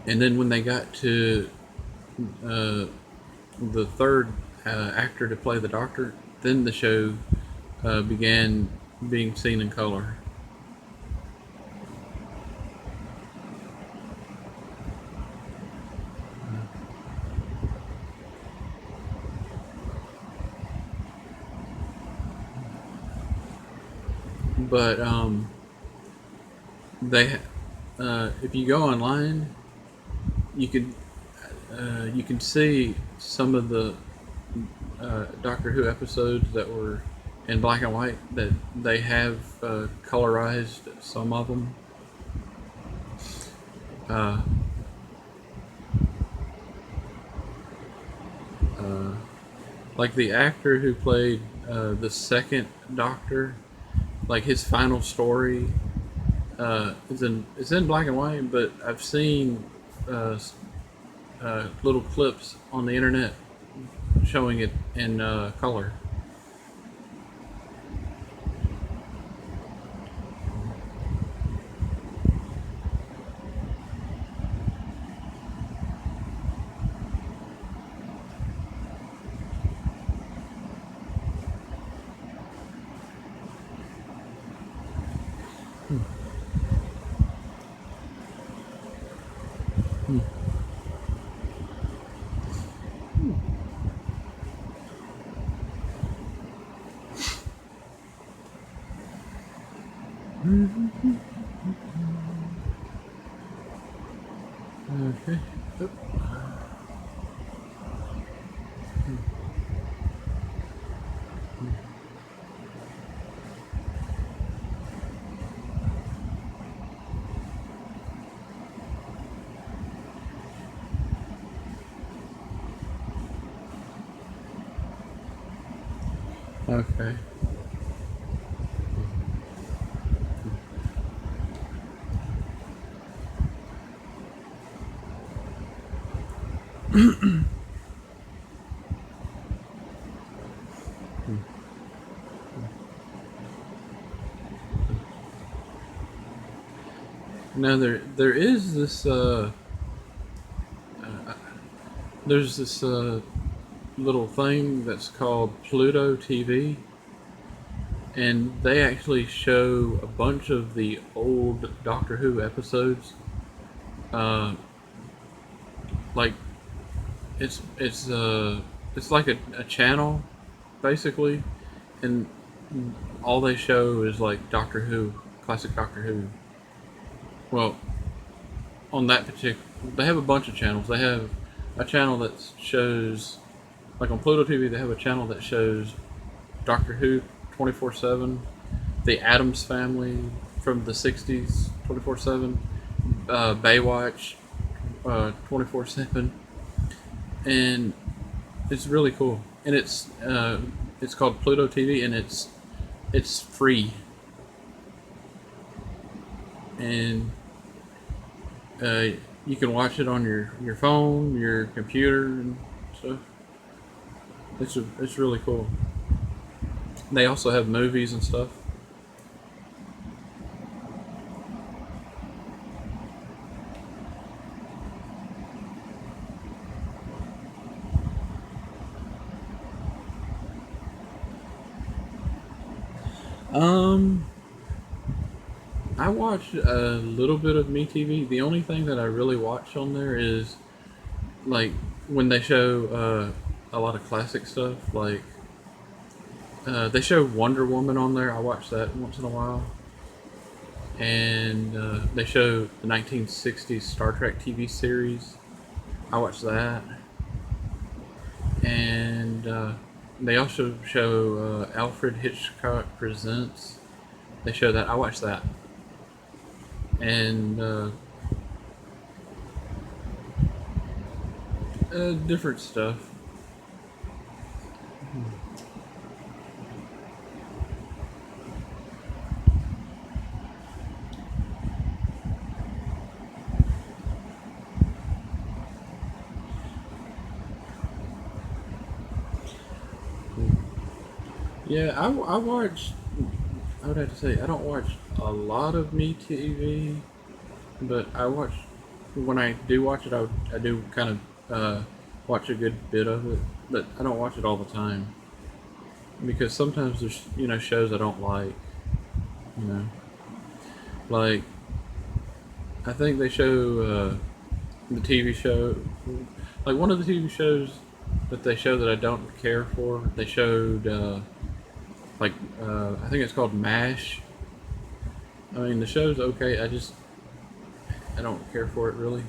And then when they got to the third actor to play the Doctor, then the show began being seen in color. But they if you go online, you can see some of the Doctor Who episodes that were in black and white that they have colorized some of them. Like the actor who played the second Doctor, like his final story is in black and white, but I've seen little clips on the internet showing it in color. Okay. Oop. Okay. Now there is this there's this little thing that's called Pluto TV, and they actually show a bunch of the old Doctor Who episodes. Like it's like a channel basically, and all they show is like Doctor Who, classic Doctor Who. Well, on that particular, they have a bunch of channels. They have a channel that shows, like on Pluto TV, they have a channel that shows Doctor Who 24/7, the Addams Family from the 60s 24/7, Baywatch 24/7, and it's really cool. And it's called Pluto TV, and it's free. And you can watch it on your phone, your computer, and stuff. It's really cool. They also have movies and stuff. I watch a little bit of MeTV. The only thing that I really watch on there is like when they show a lot of classic stuff. Like they show Wonder Woman on there. I watch that once in a while. And they show the 1960s Star Trek TV series. I watch that. And they also show Alfred Hitchcock Presents. They show that. I watch that. And different stuff. Yeah, I watch. I would have to say I don't watch a lot of MeTV, but I watch. When I do watch it, I do kind of watch a good bit of it, but I don't watch it all the time because sometimes there's shows I don't like. Like I think they show the TV show, like one of the TV shows that they show that I don't care for. They showed. I think it's called MASH. I mean, the show's okay. I don't care for it really.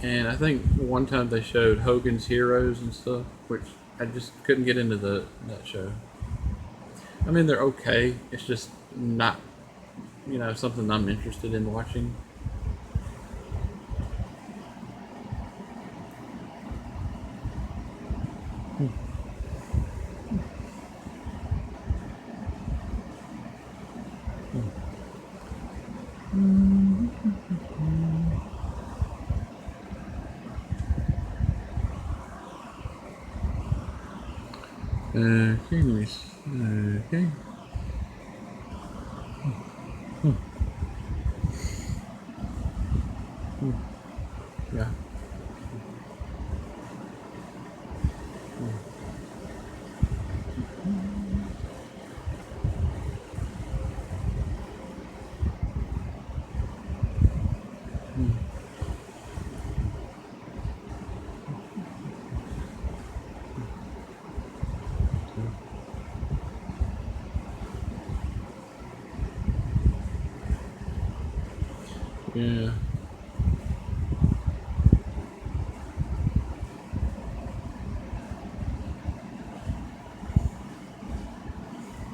And I think one time they showed Hogan's Heroes and stuff, which I just couldn't get into that show. I mean, they're okay. It's just not, something I'm interested in watching. Okay, nice. Okay. Yeah. Yeah.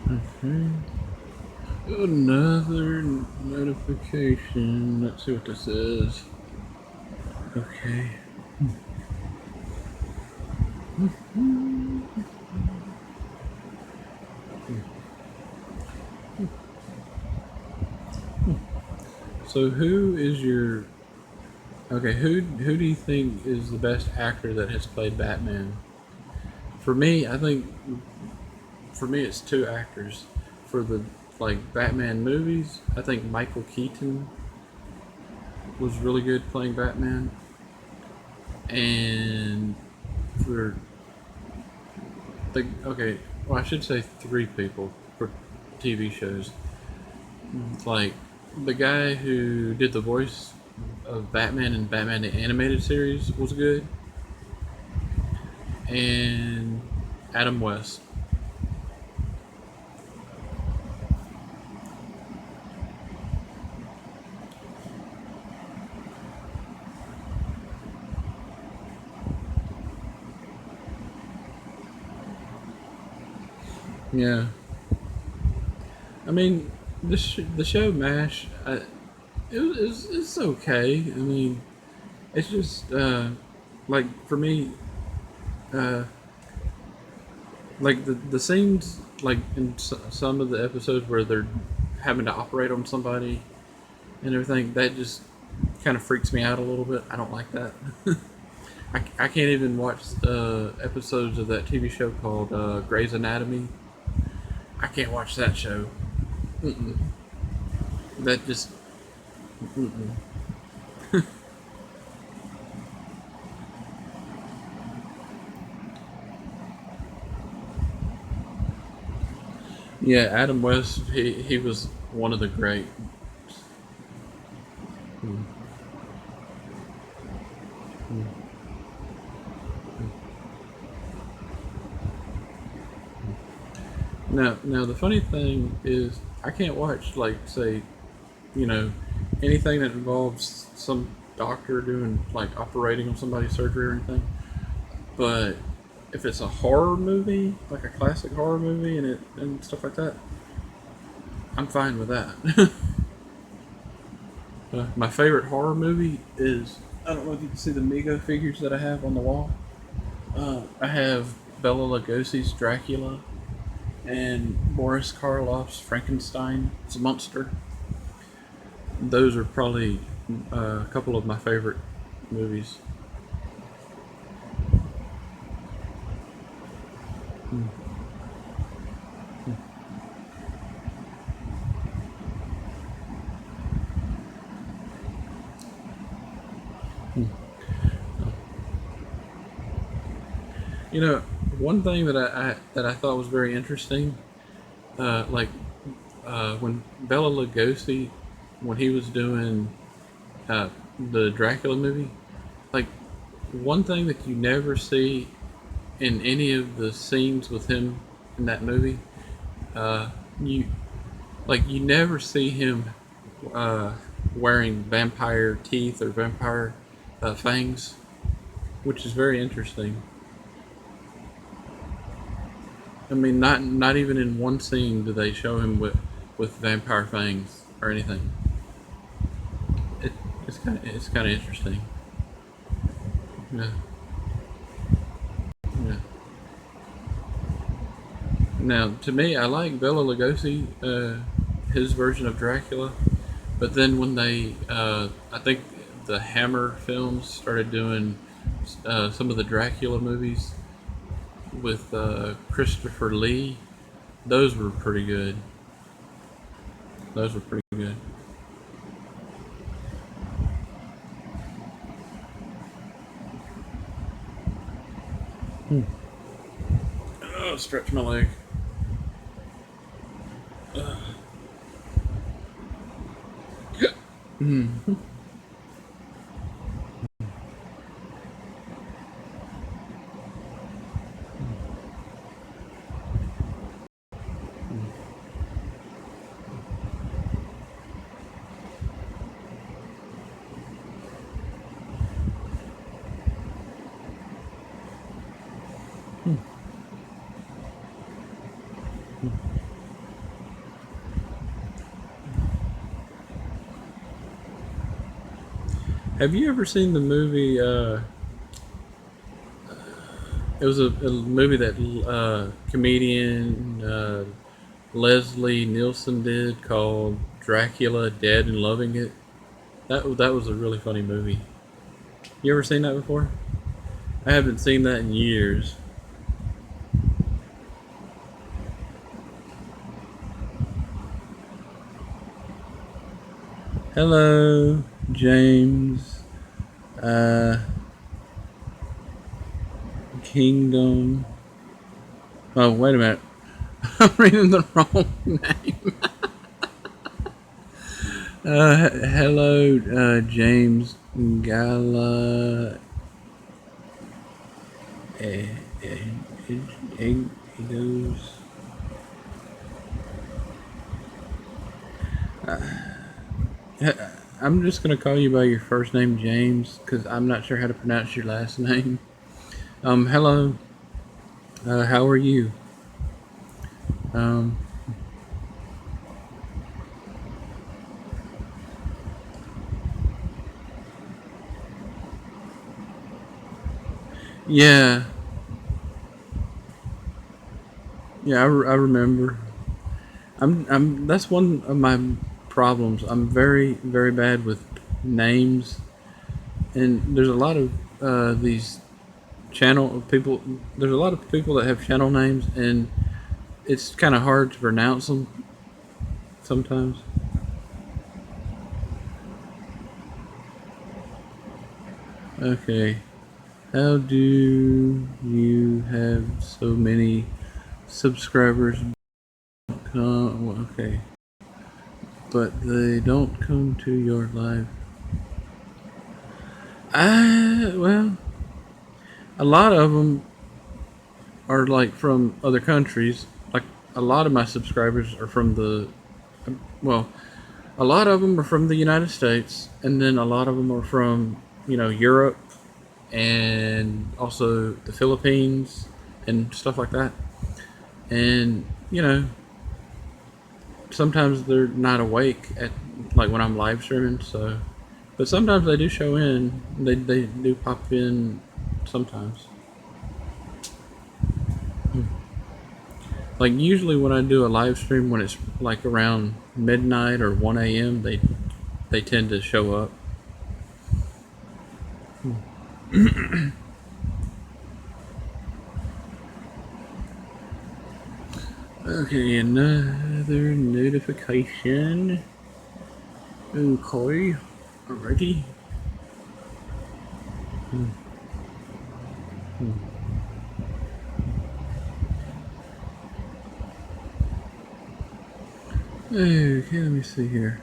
Okay. Another notification. Let's see what this is. Okay. So who is your who do you think is the best actor that has played Batman? For me, I think for me it's two actors. For the Batman movies, I think Michael Keaton was really good playing Batman. And for well, I should say three people for TV shows. Like the guy who did the voice of Batman in Batman the Animated Series was good, and Adam West. Yeah, I mean the show MASH. It's okay. I mean, it's just like for me, uh, like the scenes like in some of the episodes where they're having to operate on somebody and everything, that just kind of freaks me out a little bit. I don't like that. I can't even watch episodes of that TV show called Grey's Anatomy. I can't watch that show. Mm-mm. That just. Mm-mm. Yeah, Adam West. He was one of the great. Mm. Mm. Now the funny thing is, I can't watch say, you know, anything that involves some doctor doing operating on somebody's surgery or anything. But if it's a horror movie, like a classic horror movie, and stuff like that, I'm fine with that. My favorite horror movie is, I don't know if you can see the Mego figures that I have on the wall. I have Bela Lugosi's Dracula and Boris Karloff's Frankenstein. It's a monster. Those are probably a couple of my favorite movies. Hmm. Hmm. You know, one thing that I thought was very interesting, uh, like when Bela Lugosi, when he was doing the Dracula movie, like one thing that you never see in any of the scenes with him in that movie, uh, you you never see him wearing vampire teeth or vampire fangs, which is very interesting. I mean, not even in one scene do they show him with vampire fangs or anything. It, it's kind of interesting. Yeah, yeah. Now, to me, I like Bela Lugosi, his version of Dracula, but then when I think the Hammer films started doing some of the Dracula movies with Christopher Lee, those were pretty good. Those were pretty good. Hmm. Oh, stretch my leg. Mm. Have you ever seen the movie? It was a movie that comedian Leslie Nielsen did called Dracula Dead and Loving It. That was a really funny movie. You ever seen that before? I haven't seen that in years. Hello, James. Uh, Kingdom. Oh, wait a minute. I'm reading the wrong name. Hello, James Gala. Eh, eh, Egos. I'm just gonna call you by your first name, James, because I'm not sure how to pronounce your last name. Hello. How are you? Um, yeah, yeah, I remember. That's one of my problems. I'm very, very bad with names, and there's a lot of these channel people. There's a lot of people that have channel names, and it's kind of hard to pronounce them sometimes. Okay. How do you have so many subscribers? Okay. But they don't come to your live. Well, a lot of them are like from other countries. Like a lot of my subscribers are from well, a lot of them are from the United States, and then a lot of them are from, Europe and also the Philippines and stuff like that. And, sometimes they're not awake at like when I'm live streaming, so but sometimes they do show in. They do pop in sometimes. Like usually when I do a live stream when it's like around midnight or 1 a.m. they tend to show up. Okay, another notification. Okay, alrighty. Okay, let me see here.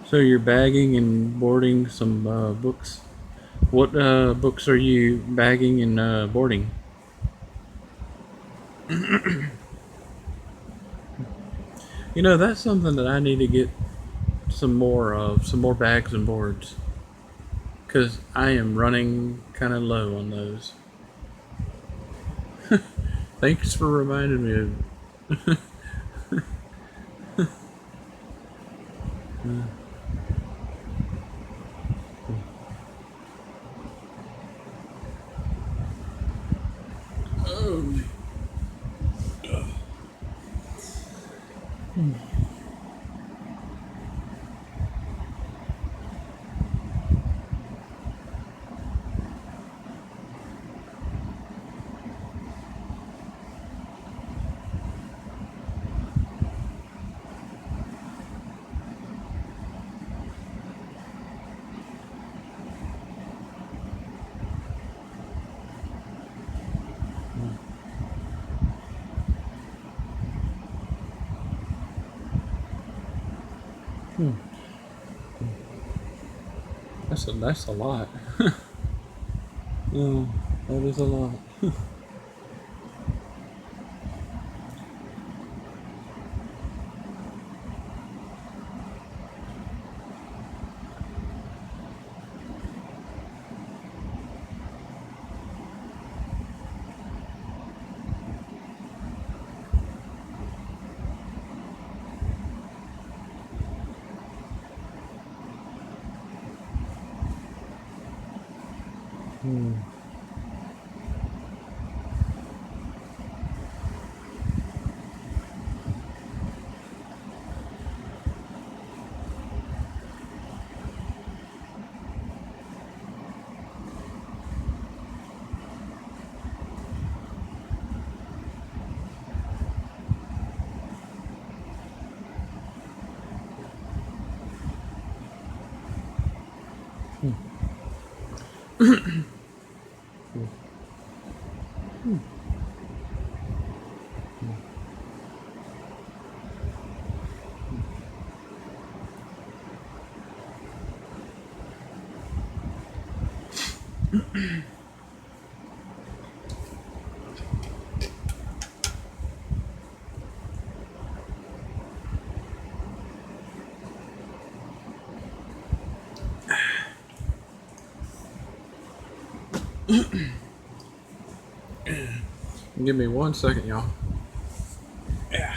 So you're bagging and boarding some books. What books are you bagging and boarding? That's something that I need to get some more of, some more bags and boards. Because I am running kind of low on those. Thanks for reminding me of. Oh. That's a lot. No, that is a lot. Hmm. Give me 1 second, y'all. Yeah.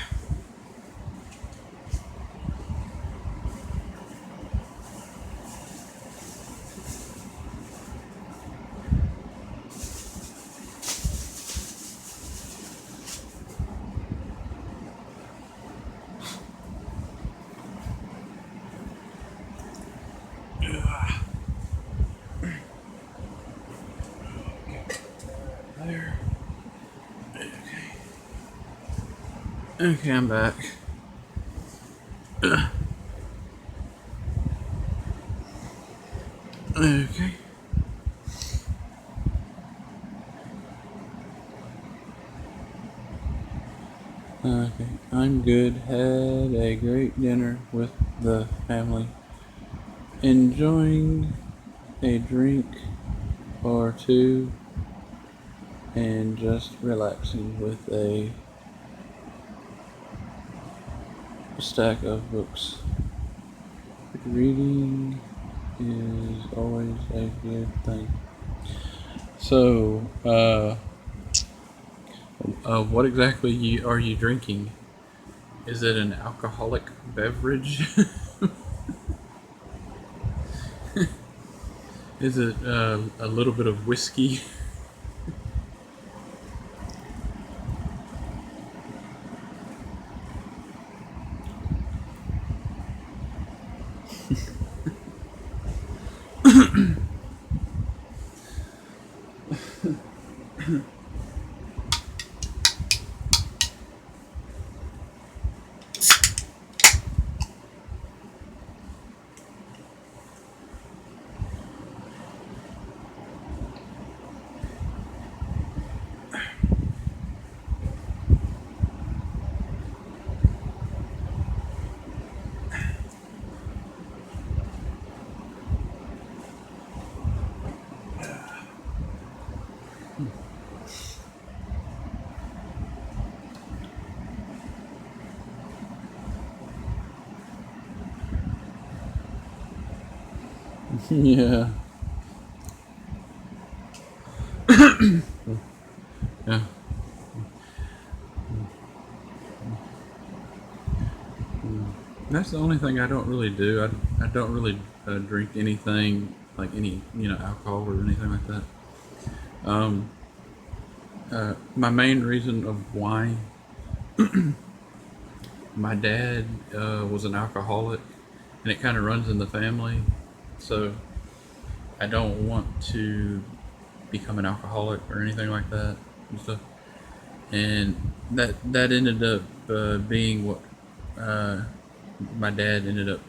There. Okay, I'm back. Okay. Okay, I'm good. Had a great dinner with the family. Enjoying a drink or two and just relaxing with a stack of books. Reading is always a good thing. So, what exactly are you drinking? Is it an alcoholic beverage? Is it a little bit of whiskey? Yeah. Yeah. That's the only thing I don't really do. I don't really drink anything like any alcohol or anything like that. Um, my main reason of why my dad was an alcoholic, and it kind of runs in the family, so I don't want to become an alcoholic or anything like that and stuff. And that ended up being what my dad ended up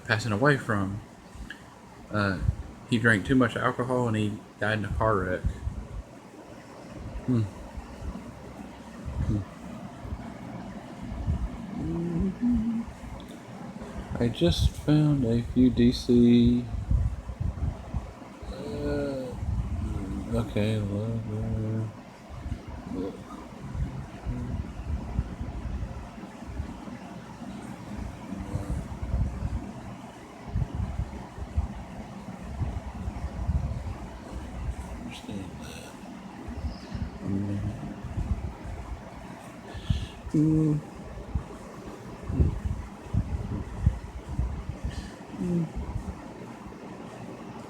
passing away from. He drank too much alcohol and he died in a car wreck. Hmm. I just found a few DC Okay, look. Understand that.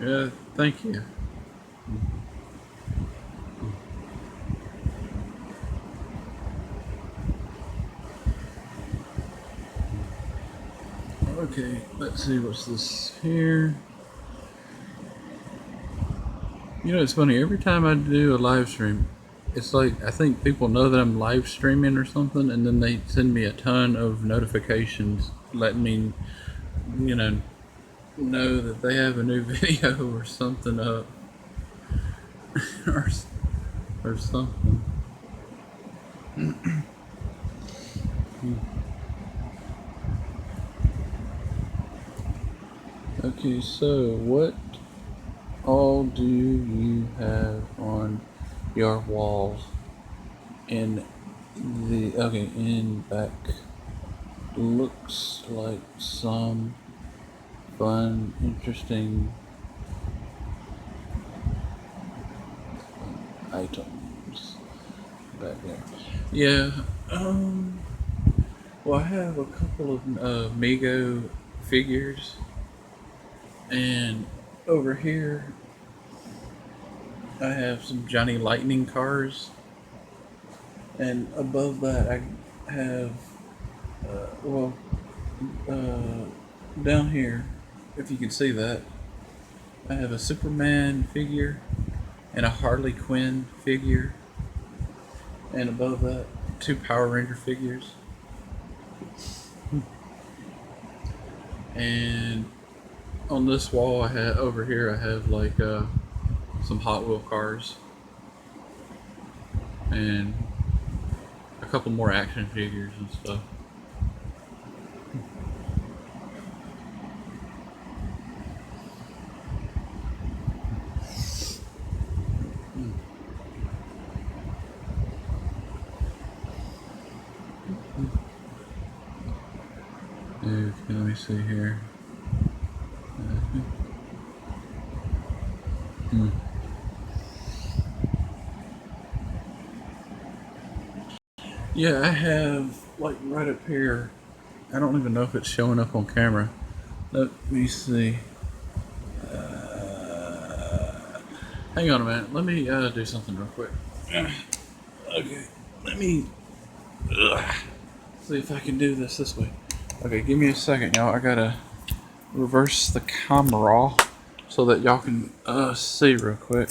Yeah, thank you. Okay, let's see what's this here. You know, it's funny. Every time I do a live stream, it's like I think people know that I'm live streaming or something, and then they send me a ton of notifications letting me, you know that they have a new video or something up, or or something. Okay, so what all do you have on your walls in in back? Looks like some fun, interesting items back there. Yeah, well, I have a couple of Mego figures, and over here I have some Johnny Lightning cars, and above that I have, down here, if you can see that, I have a Superman figure and a Harley Quinn figure, and above that, 2 Power Ranger figures. And on this wall, over here, I have like some Hot Wheel cars and a couple more action figures and stuff. Okay, let me see here. Yeah, I have, like, right up here. I don't even know if it's showing up on camera. Let me see. Hang on a minute. Let me do something real quick. Okay, let me see if I can do this way. Okay, give me a second, y'all. I gotta reverse the camera so that y'all can see real quick.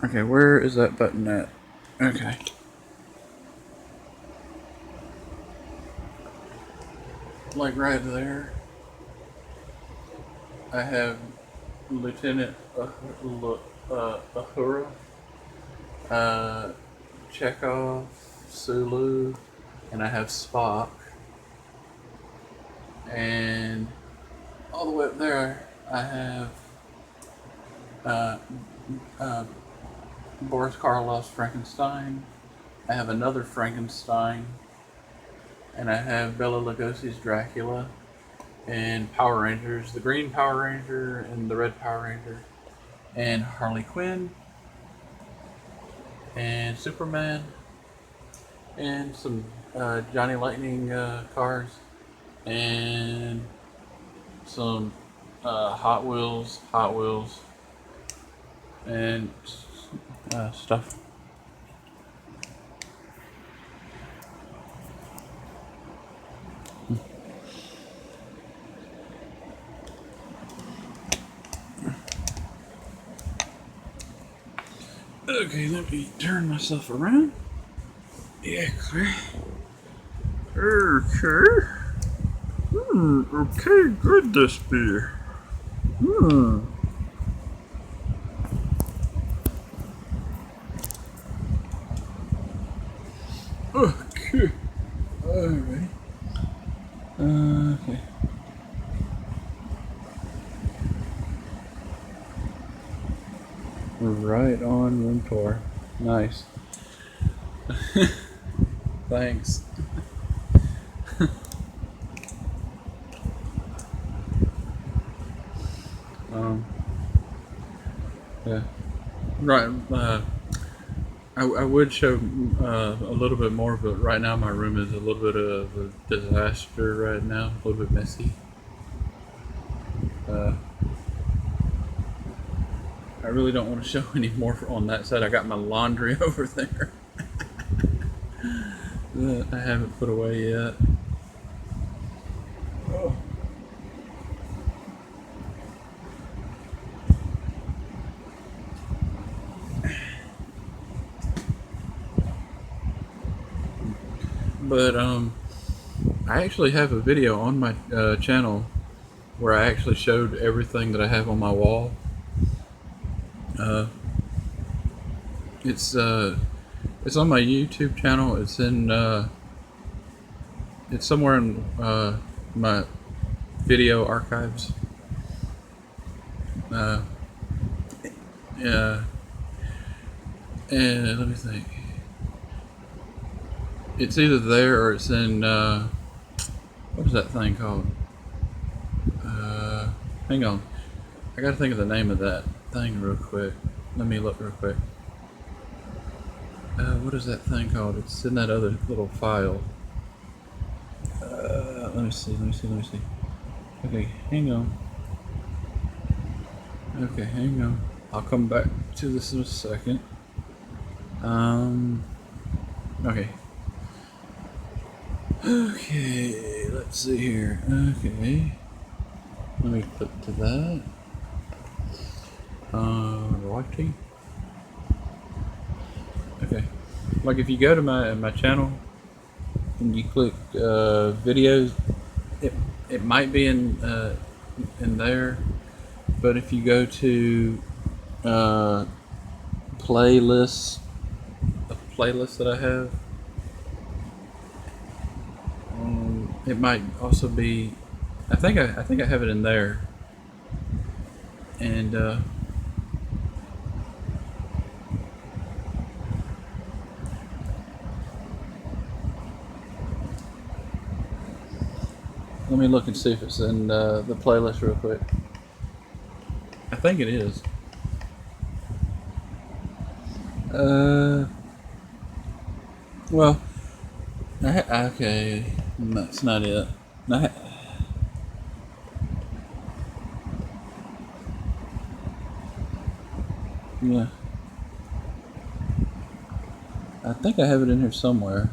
Okay, where is that button at? Okay. Like right there, I have Lieutenant Uhura, Chekhov, Sulu, and I have Spock. And all the way up there, I have Boris Karloff's Frankenstein. I have another Frankenstein. And I have Bela Lugosi's Dracula. And Power Rangers, the Green Power Ranger and the Red Power Ranger. And Harley Quinn. And Superman. And some Johnny Lightning cars. And some Hot Wheels, and stuff. Okay, let me turn myself around. Yeah, clear. Okay. Okay, good this beer. Okay. Alright. Okay. Right on room tour. Nice. Thanks. Yeah. Right. I would show a little bit more, but right now my room is a little bit of a disaster right now, a little bit messy. I really don't want to show any more on that side. I got my laundry over there that I haven't put away yet. Oh. But I actually have a video on my channel where I actually showed everything that I have on my wall. It's on my YouTube channel. It's in it's somewhere in my video archives. Yeah, and let me think. It's either there or it's in what is that thing called? Hang on, I gotta think of the name of that thing real quick. Let me look real quick. What is that thing called? It's in that other little file. Let me see. Okay, hang on. Okay, hang on. I'll come back to this in a second. Okay. Okay, let's see here. Okay. Let me click to that. Writing. Okay. Like if you go to my channel and you click videos, it might be in there, but if you go to playlists, a playlist that I have, it might also be. I think I have it in there, and let me look and see if it's in the playlist real quick. I think it is. Well, okay, that's not it. Yeah. I think I have it in here somewhere.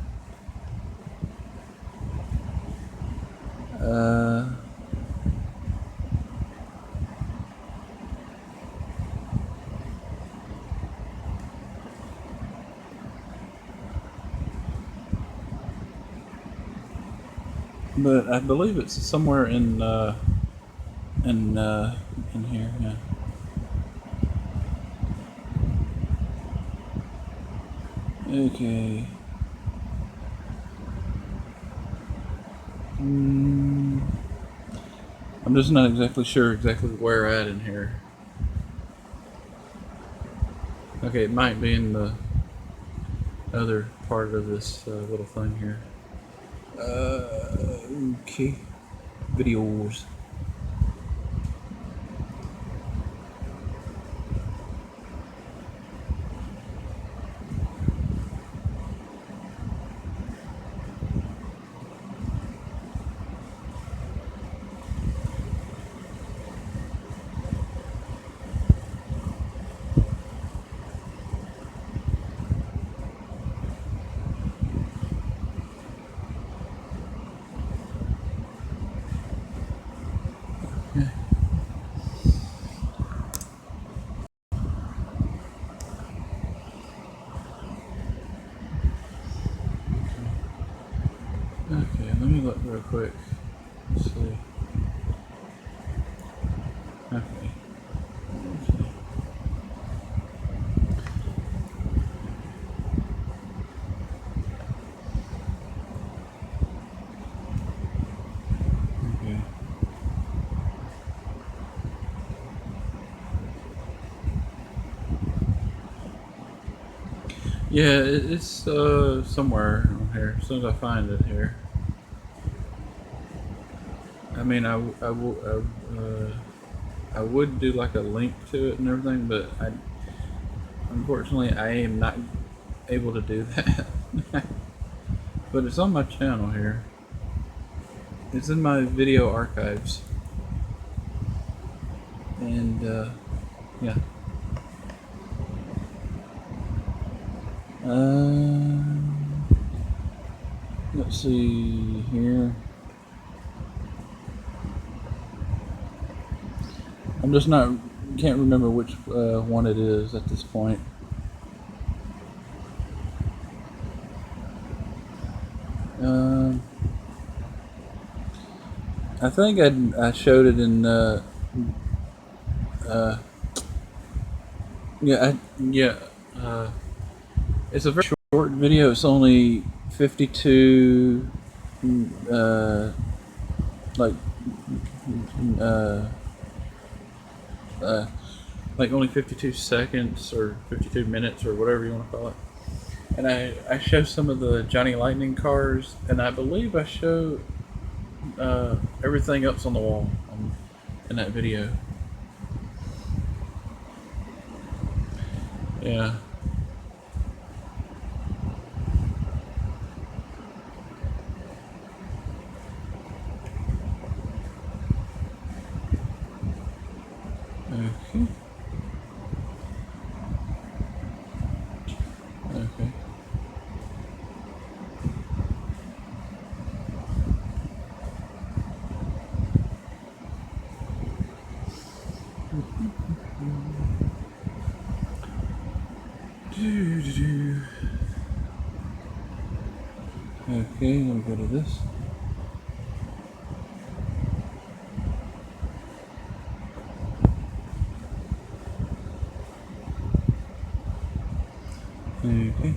But I believe it's somewhere in here. Yeah. Okay. I'm just not exactly sure exactly where at in here. Okay, it might be in the other part of this little thing here. Okay. Videos. Okay, let me look real quick. Let's see. Okay. Yeah, it's somewhere on here. As soon as I find it here. I mean, I would do like a link to it and everything, but unfortunately I am not able to do that. But it's on my channel here. It's in my video archives, and yeah. Let's see here. I'm just not can't remember which one it is at this point. I think I showed it in yeah. It's a very short video. It's only 52 like uh, like only 52 seconds or 52 minutes or whatever you want to call it. And I show some of the Johnny Lightning cars, and I believe I show everything else on the wall in that video. Yeah. Okay. Okay. Okay, let me go to this. Okay.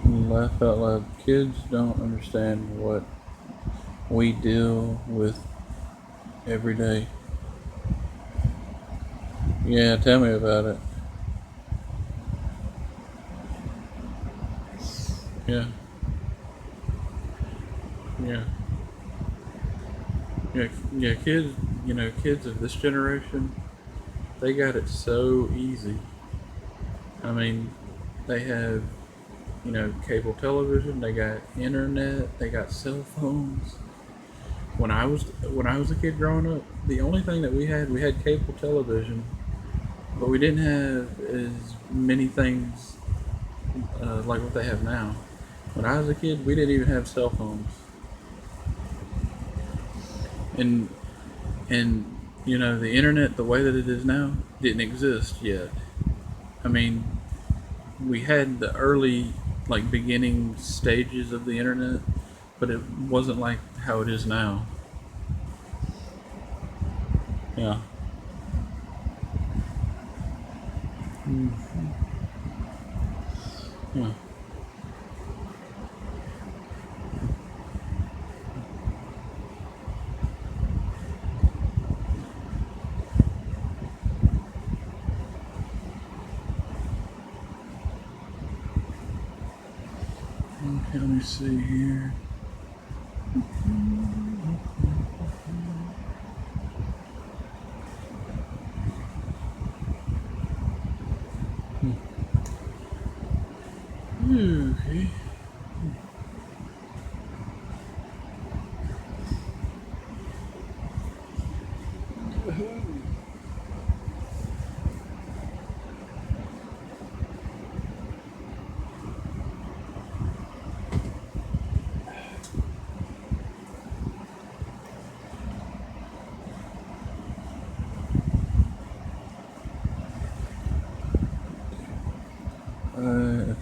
Laugh out loud. Kids don't understand what we deal with every day. Yeah, tell me about it. Yeah. Yeah. Yeah, kids, kids of this generation, they got it so easy. I mean, they have, cable television, they got internet, they got cell phones. When I was a kid growing up, the only thing that we had cable television, but we didn't have as many things like what they have now. When I was a kid, we didn't even have cell phones, and the internet, the way that it is now, didn't exist yet. I mean, we had the early, like, beginning stages of the internet, but it wasn't like how it is now. Yeah. Mm-hmm. Yeah. Okay, let me see here. Okay. Okay.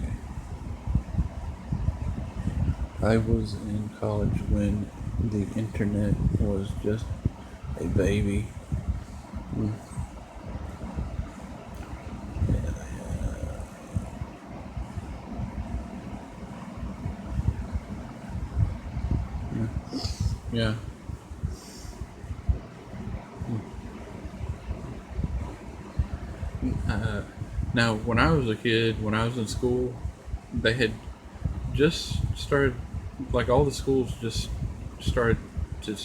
I was in college when the internet was just a baby. Yeah. Uh, Now, when I was a kid, when I was in school, they had just started, like all the schools just started to,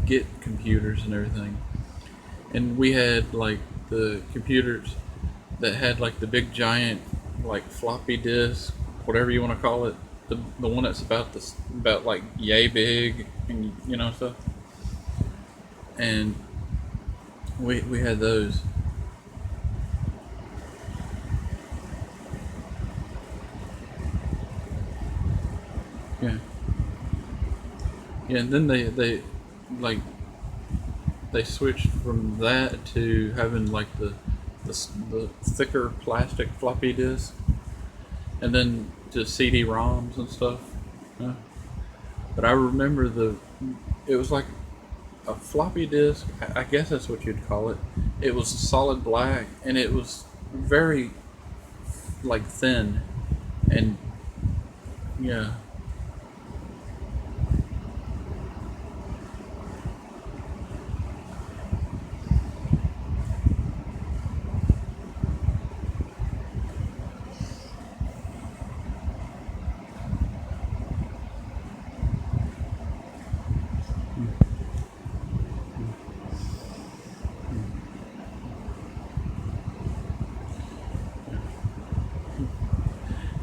get computers and everything. And we had like the computers that had like the big giant, like floppy disk, whatever you want to call it, the one that's about like yay big, and stuff. And we had those. Yeah. Yeah, and then they like they switched from that to having like the thicker plastic floppy disk, and then to CD-ROMs and stuff. Yeah. But I remember it was like a floppy disk. I guess that's what you'd call it. It was solid black, and it was very like thin, and yeah.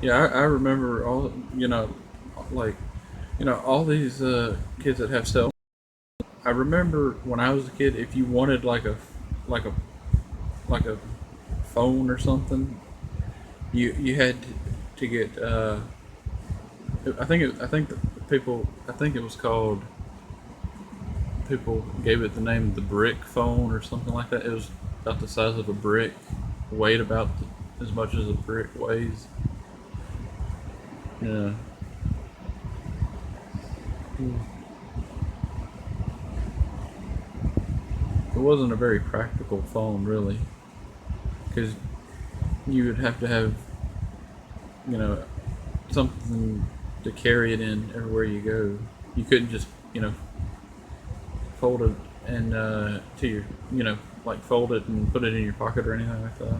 Yeah, I remember all, like, all these kids that have cell. I remember when I was a kid, if you wanted like a, like a phone or something, you had to get. I think that people. I think it was called. People gave it the name the brick phone or something like that. It was about the size of a brick, weighed about as much as a brick weighs. Yeah. It wasn't a very practical phone, really, because you would have to have, you know, something to carry it in everywhere you go. You couldn't just, fold it and to your, like fold it and put it in your pocket or anything like that.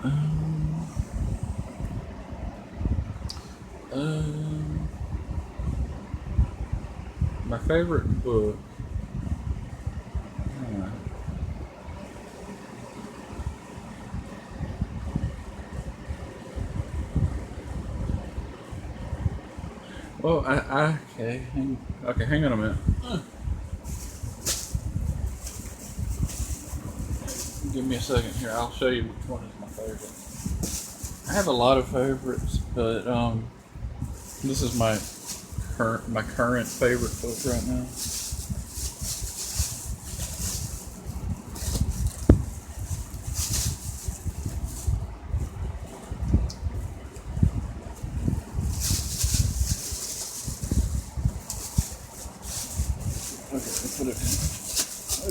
Um, um, my favorite book. uh, Well, okay, hang on a minute. Give me a second here. I'll show you which one is my favorite. I have a lot of favorites, but this is my current favorite book right now. Okay, let's put it.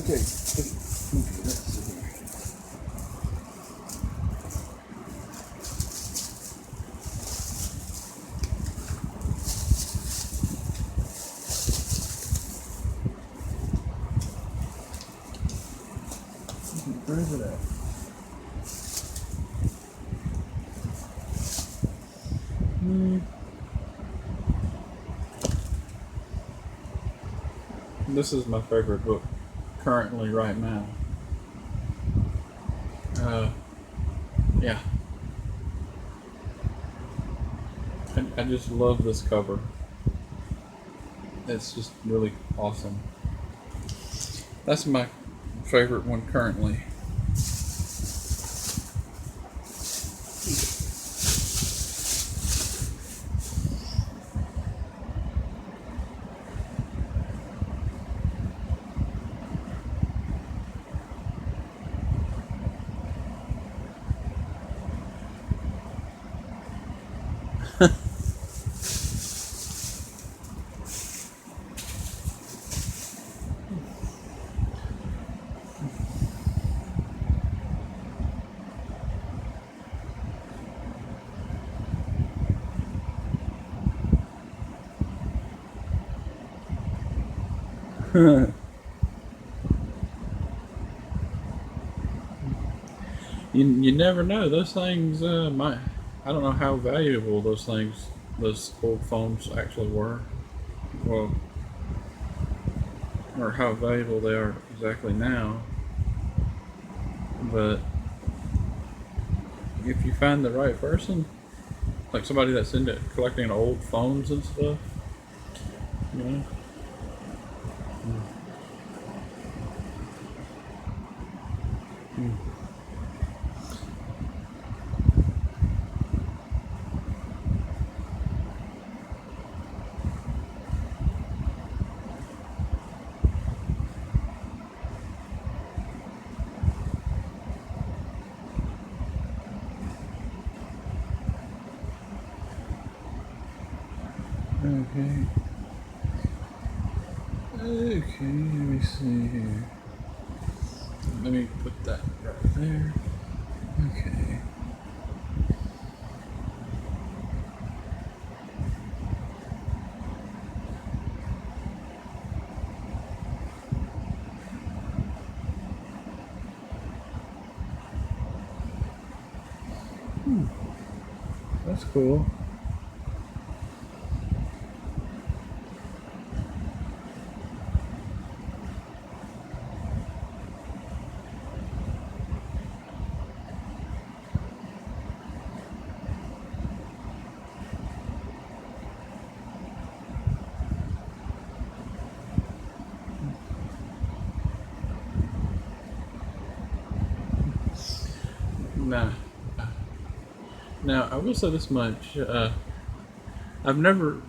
Okay, let's see here. Where is it at? This is my favorite book currently right now. Yeah. I just love this cover. It's just really awesome. That's my favorite one currently. You never know. Those things might. I don't know how valuable those old phones actually were. Well, or how valuable they are exactly now. But if you find the right person, like somebody that's into collecting old phones and stuff, you know. Mm. Okay. Okay, let me see here. Let me put that right there. Okay. That's cool. Nah. Now I will say this much: I've never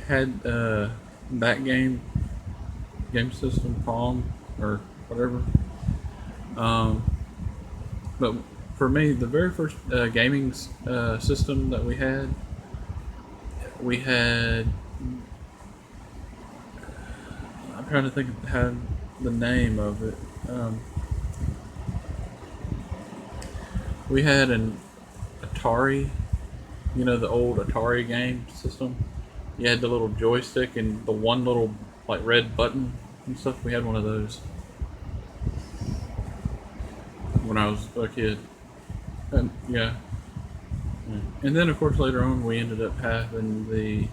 had that game system Palm or whatever. Um, but for me, the very first gaming system that we had. I'm trying to think of how the name of it. We had an Atari, you know, the old Atari game system. You had the little joystick and the one little like red button and stuff. We had one of those when I was a kid. And yeah. And then of course later on we ended up having the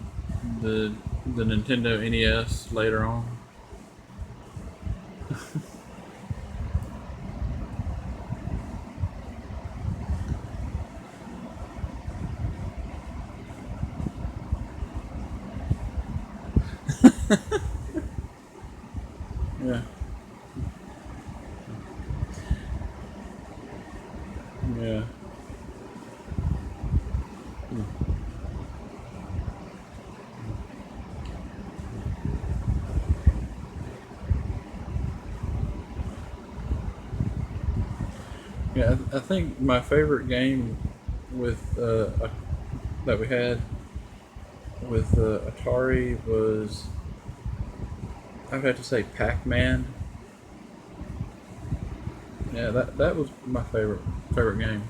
Nintendo NES later on. Yeah. Yeah. Yeah, I think my favorite game with that we had with Atari was, I'd have to say, Pac-Man. Yeah, that was my favorite game.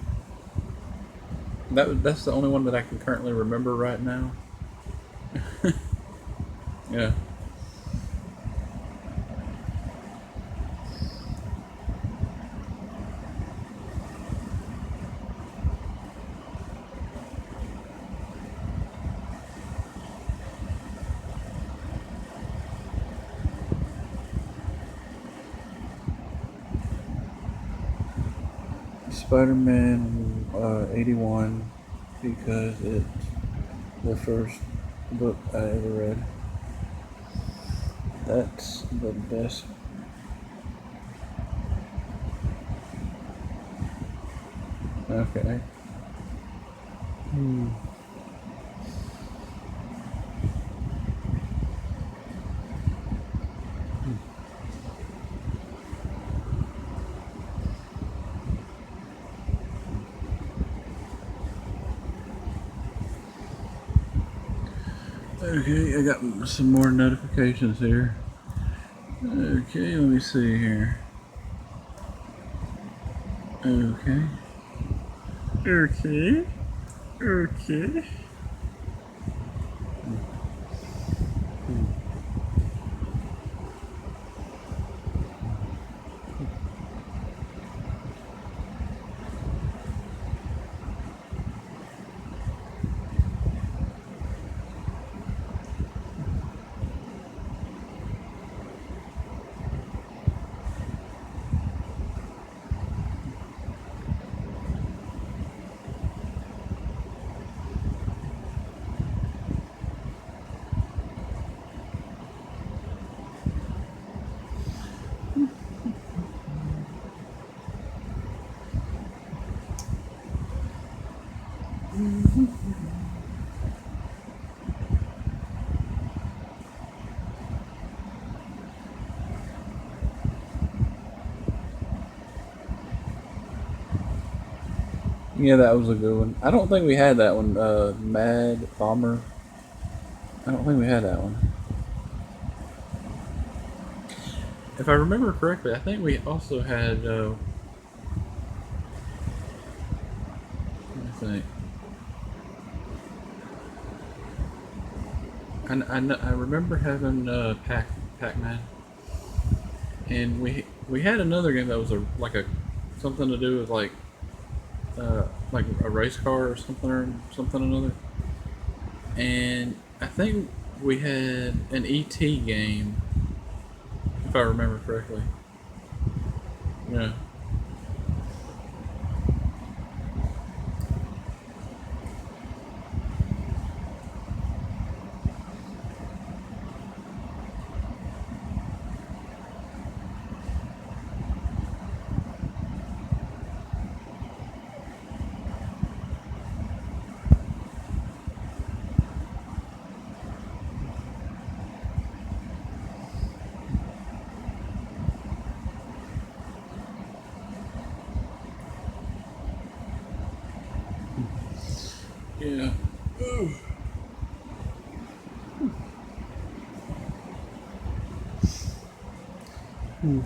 That's the only one that I can currently remember right now. Yeah. Spider-Man 81 because it's the first book I ever read. That's the best. Okay. Hmm. Okay, I got some more notifications here. Okay, let me see here. Okay. Okay. Okay. Yeah, that was a good one. I don't think we had that one. Mad Bomber. I don't think we had that one. If I remember correctly, I think we also had. Let me think. I remember having Pac-Man, and we had another game that was like a something to do with like a race car or something or another. And I think we had an ET game, if I remember correctly. Yeah. Yeah. Ooh. Hmm.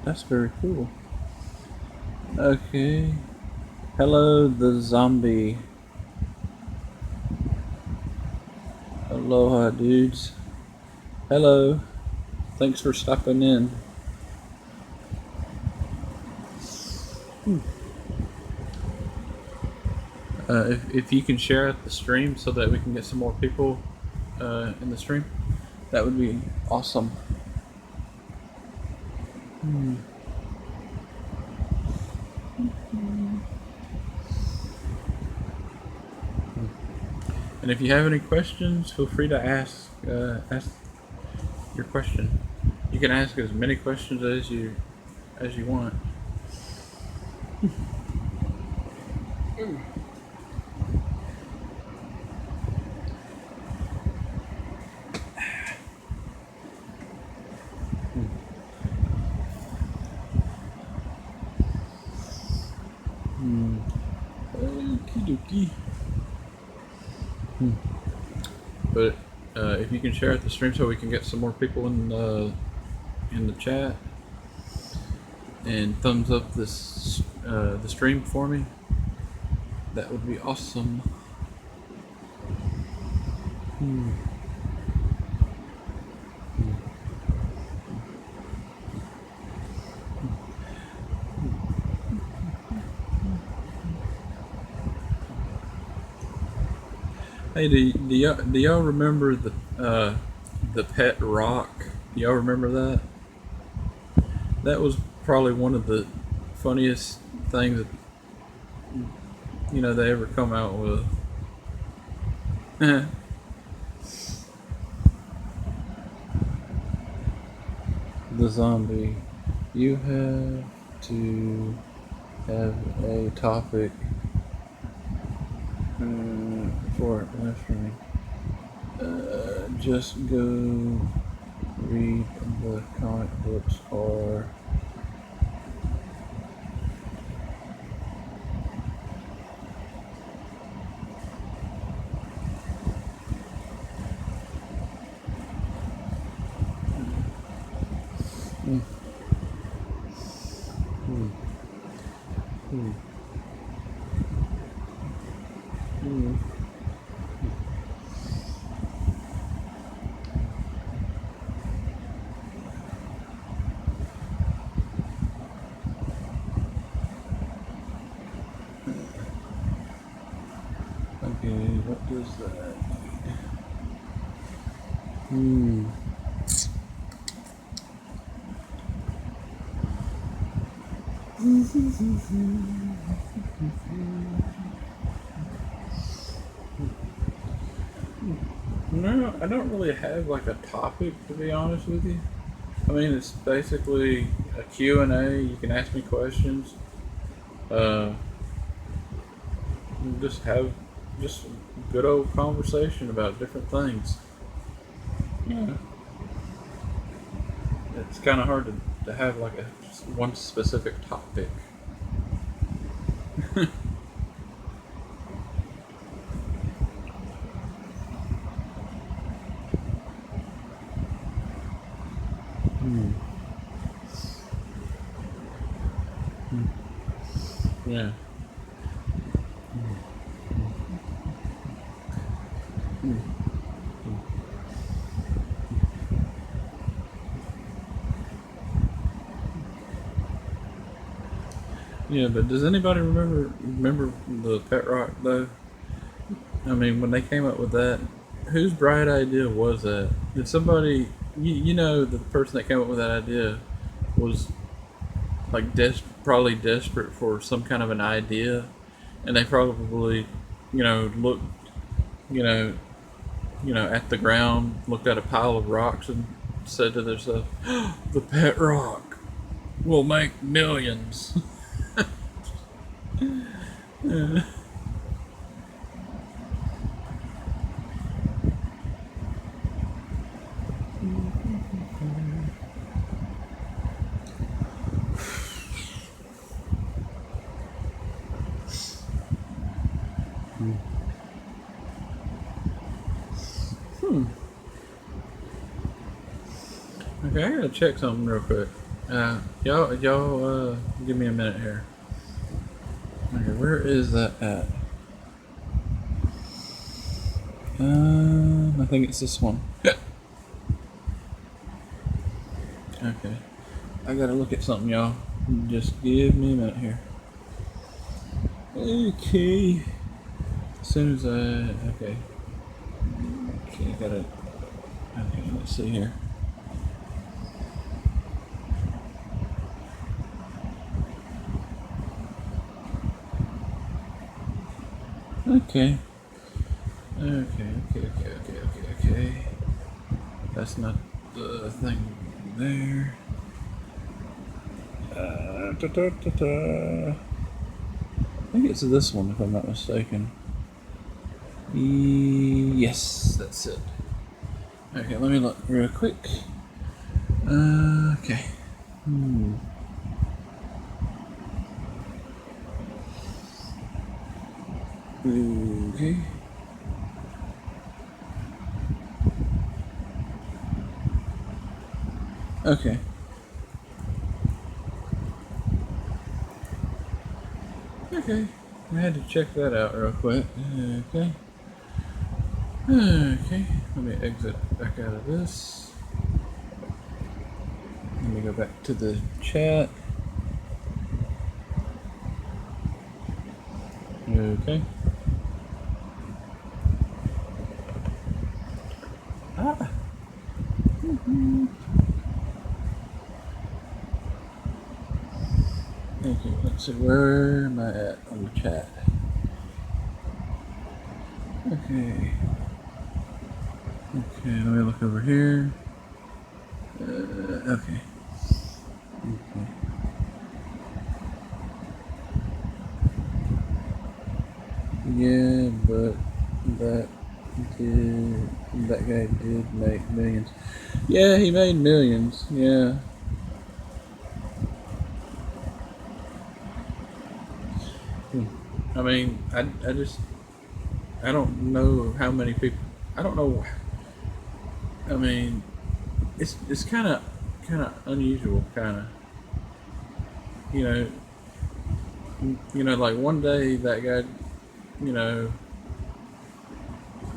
That's very cool. Okay. Hello, the zombie. Aloha, dudes. Hello. Thanks for stopping in. If you can share out the stream so that we can get some more people in the stream, that would be awesome. And if you have any questions, feel free to ask your question. You can ask as many questions as you want. Okie dokie. But if you can share it the stream so we can get some more people in the chat, and thumbs up this the stream for me, that would be awesome. Hey, do y'all remember the pet rock? Do y'all remember that? That was probably one of the funniest things that they ever come out with. The zombie. You have to have a topic for it. Just go read the comic books or okay, what does that mean? No, I don't really have like a topic, to be honest with you. I mean, it's basically a Q&A. You can ask me questions. Just have just good old conversation about different things. Yeah. It's kind of hard to have like one specific topic. Yeah. Yeah, but does anybody remember the pet rock though? I mean, when they came up with that, whose bright idea was that? Did somebody, you know, the person that came up with that idea was like probably desperate for some kind of an idea, and they probably, looked, you know, at the ground, looked at a pile of rocks, and said to themselves, "The pet rock will make millions." Okay, I gotta check something real quick. Y'all, give me a minute here. Okay, where is that at? I think it's this one. Okay, I gotta look at something, y'all. Just give me a minute here. Okay. As soon as okay, I gotta. Okay, let's see here. Okay. Okay. That's not the thing there. I think it's this one, if I'm not mistaken. Yes, that's it. Okay, let me look real quick. Okay. Okay. Okay. Okay. I had to check that out real quick. Okay. Okay. Let me exit back out of this. Let me go back to the chat. Okay. Okay, let's see, where am I at on the chat? Okay. Okay, let me look over here. Okay. Yeah, but that that guy did make millions. Yeah, he made millions. Yeah. I mean, I don't know how many people. I don't know. I mean, it's kind of unusual, kind of. You know, like one day that guy, you know,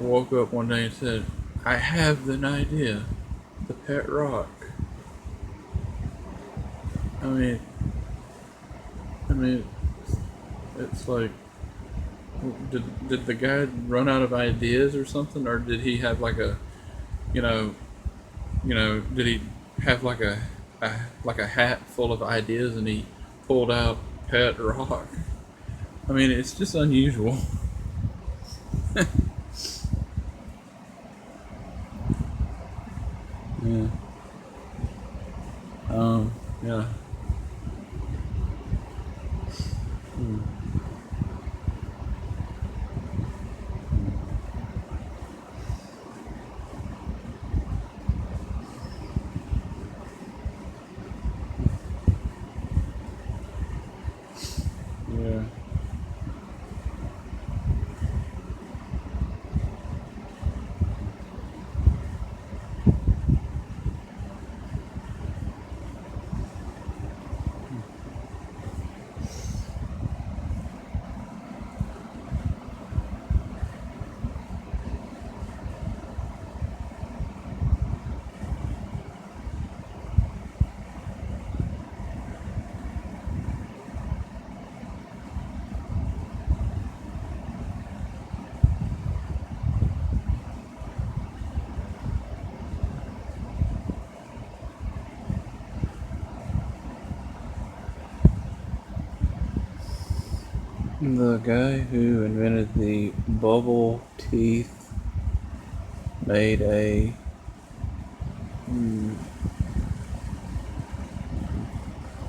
woke up one day and said, "I have an idea, the pet rock." I mean, I mean, it's like, did the guy run out of ideas or something, or did he have like a, you know, did he have like a hat full of ideas and he pulled out pet rock? I mean, it's just unusual. Yeah. Yeah. Hmm. Yeah. The guy who invented the bubble teeth made a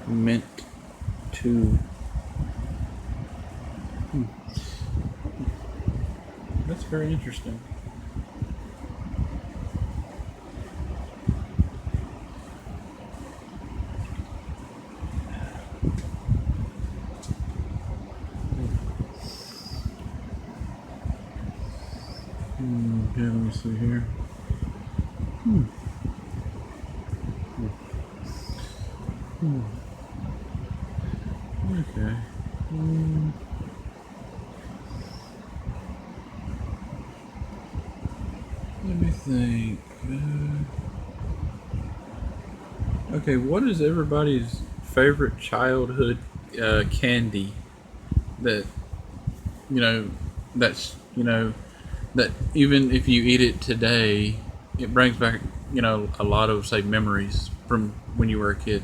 mint tube. That's very interesting. Okay, let me see here. Okay. Let me think. Okay, what is everybody's favorite childhood candy that you know that's that even if you eat it today, it brings back a lot of say memories from when you were a kid.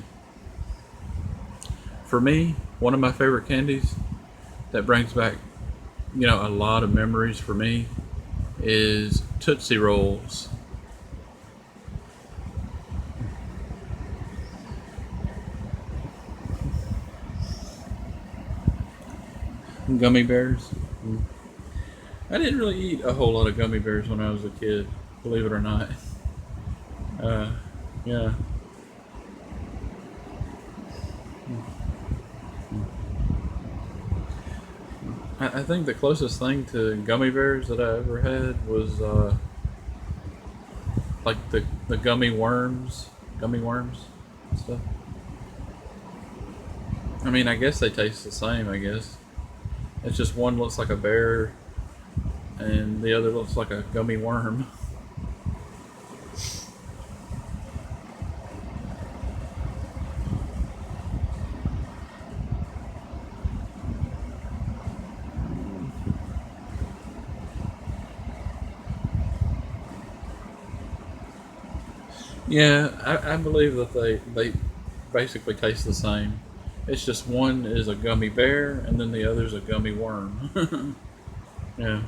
For me, one of my favorite candies that brings back a lot of memories for me is Tootsie Rolls. Gummy bears. I didn't really eat a whole lot of gummy bears when I was a kid, believe it or not. Yeah. I think the closest thing to gummy bears that I ever had was like the gummy worms and stuff. I mean, I guess they taste the same. I guess it's just one looks like a bear, and the other looks like a gummy worm. Yeah, I believe that they basically taste the same. It's just one is a gummy bear, and then the other's a gummy worm. Yeah.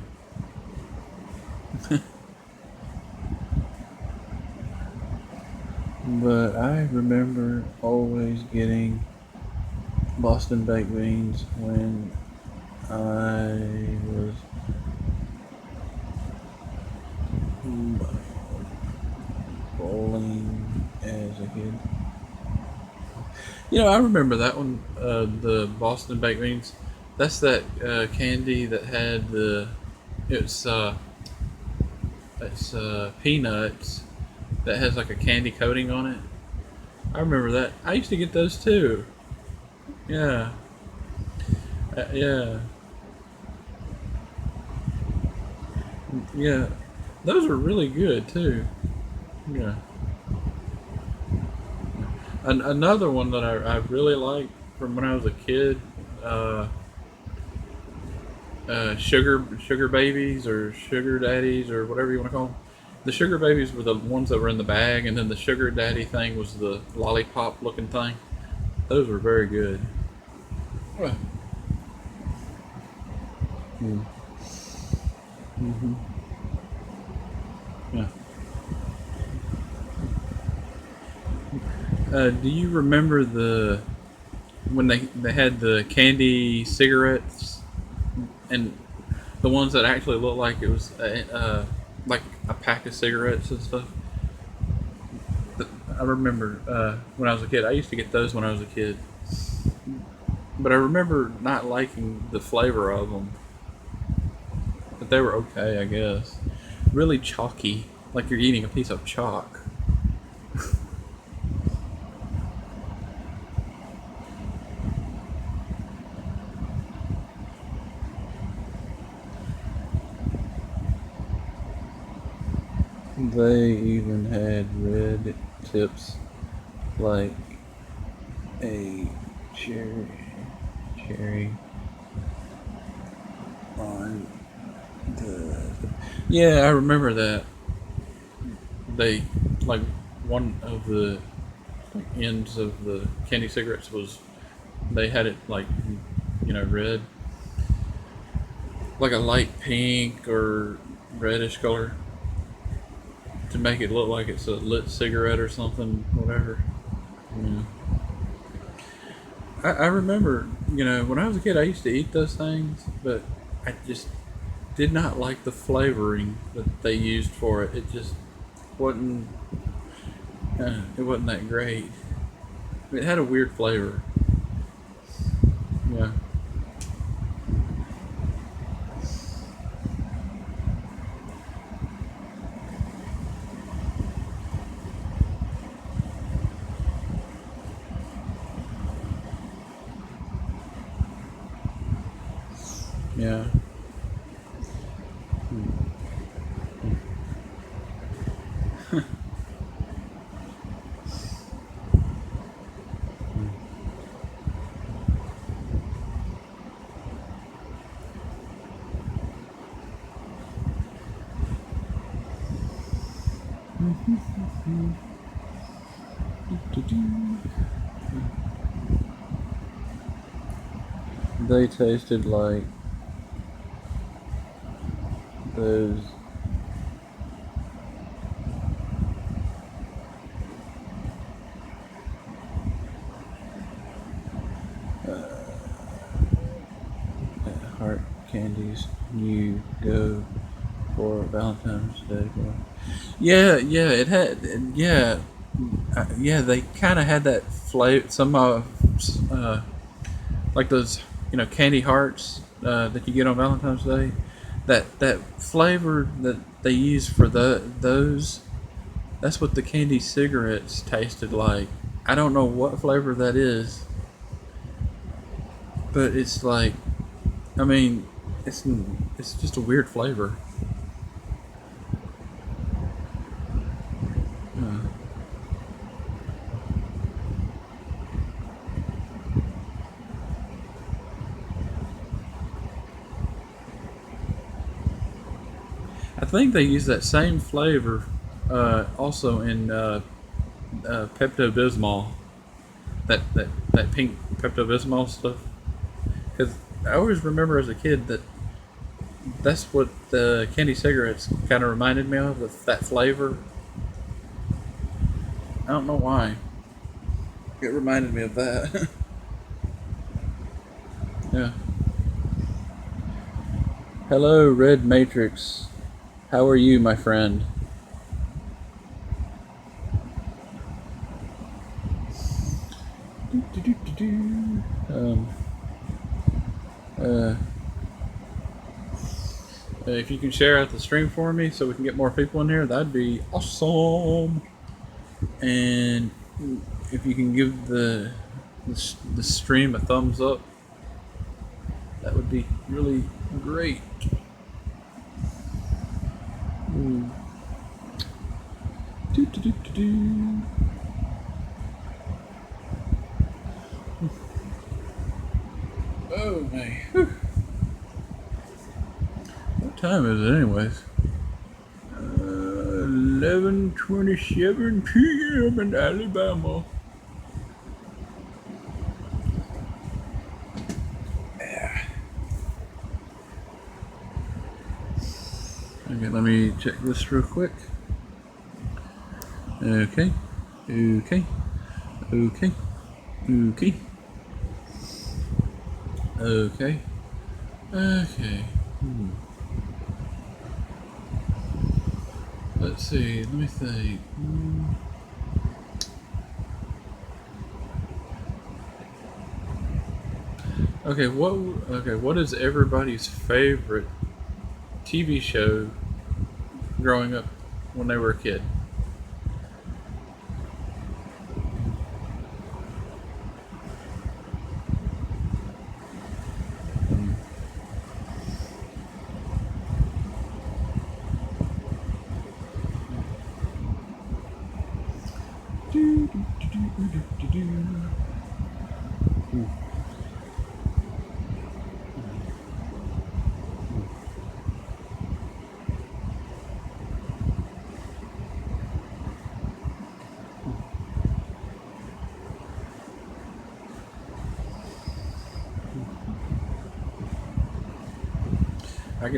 But I remember always getting Boston baked beans when I was Bowling as a kid. You know, I remember that one, the Boston baked beans. That's that candy that had it's peanuts that has like a candy coating on it. I remember that. I used to get those too. Yeah. Yeah. Yeah. Those were really good too. Yeah. Another one that I really liked from when I was a kid, sugar babies or sugar daddies or whatever you want to call them. The sugar babies were the ones that were in the bag, and then the sugar daddy thing was the lollipop looking thing. Those were very good. Well, mm, hmm yeah. Do you remember when they had the candy cigarettes and the ones that actually looked like it was like a pack of cigarettes and stuff? I remember when I was a kid. I used to get those when I was a kid, but I remember not liking the flavor of them. But they were okay, I guess. Really chalky, like you're eating a piece of chalk. They even had red tips like a cherry on the. Yeah, I remember that. They like one of the ends of the candy cigarettes was they had it like red, like a light pink or reddish color to make it look like it's a lit cigarette or something, whatever. Yeah. I remember, when I was a kid, I used to eat those things, but I just did not like the flavoring that they used for it. It just wasn't. It wasn't that great. It had a weird flavor. Yeah. Yeah. They tasted like those heart candies you go for Valentine's Day. Yeah, yeah, it had, yeah, yeah. They kind of had that flavor. Some like those, candy hearts that you get on Valentine's Day. That flavor that they use for those. That's what the candy cigarettes tasted like. I don't know what flavor that is, but it's like, I mean, it's just a weird flavor. Uh, I think they use that same flavor also in Pepto Bismol. That pink Pepto Bismol stuff. Because I always remember as a kid that's what the candy cigarettes kind of reminded me of, that flavor. I don't know why. It reminded me of that. Yeah. Hello, Red Matrix. How are you, my friend? If you can share out the stream for me so we can get more people in here, that'd be awesome. And if you can give the stream a thumbs up, that would be really great. Oh man. What time is it anyways? 11:27 p.m. in Alabama. Okay, let me check this real quick. Okay. Okay. Okay. Okay. Okay. Okay. Let's see. Let me think. Okay. What is everybody's favorite TV show growing up when they were a kid?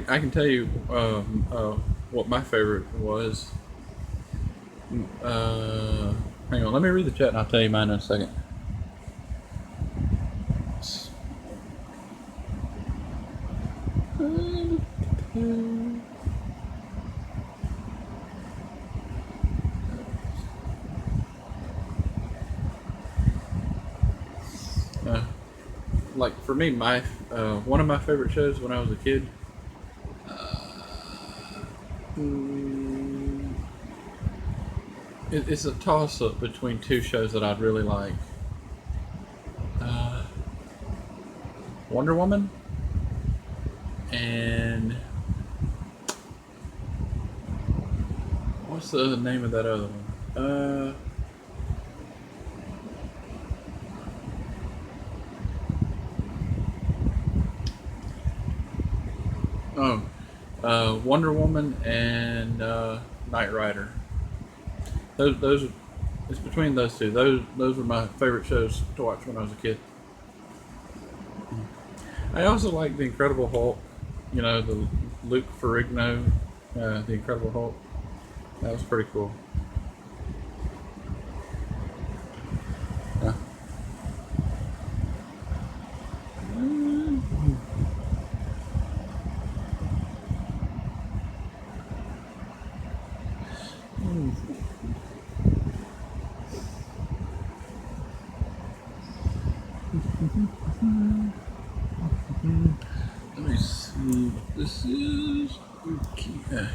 I can tell you what my favorite was. Hang on, let me read the chat and I'll tell you mine in a second. Like for me, my one of my favorite shows when I was a kid. It's a toss-up between two shows that I'd really like. Wonder Woman and what's the name of that other one? Wonder Woman and Knight Rider. Those it's between those two. Those were my favorite shows to watch when I was a kid. I also like The Incredible Hulk. You know, the Luke Ferrigno, The Incredible Hulk. That was pretty cool. Let me see what this is. Okay.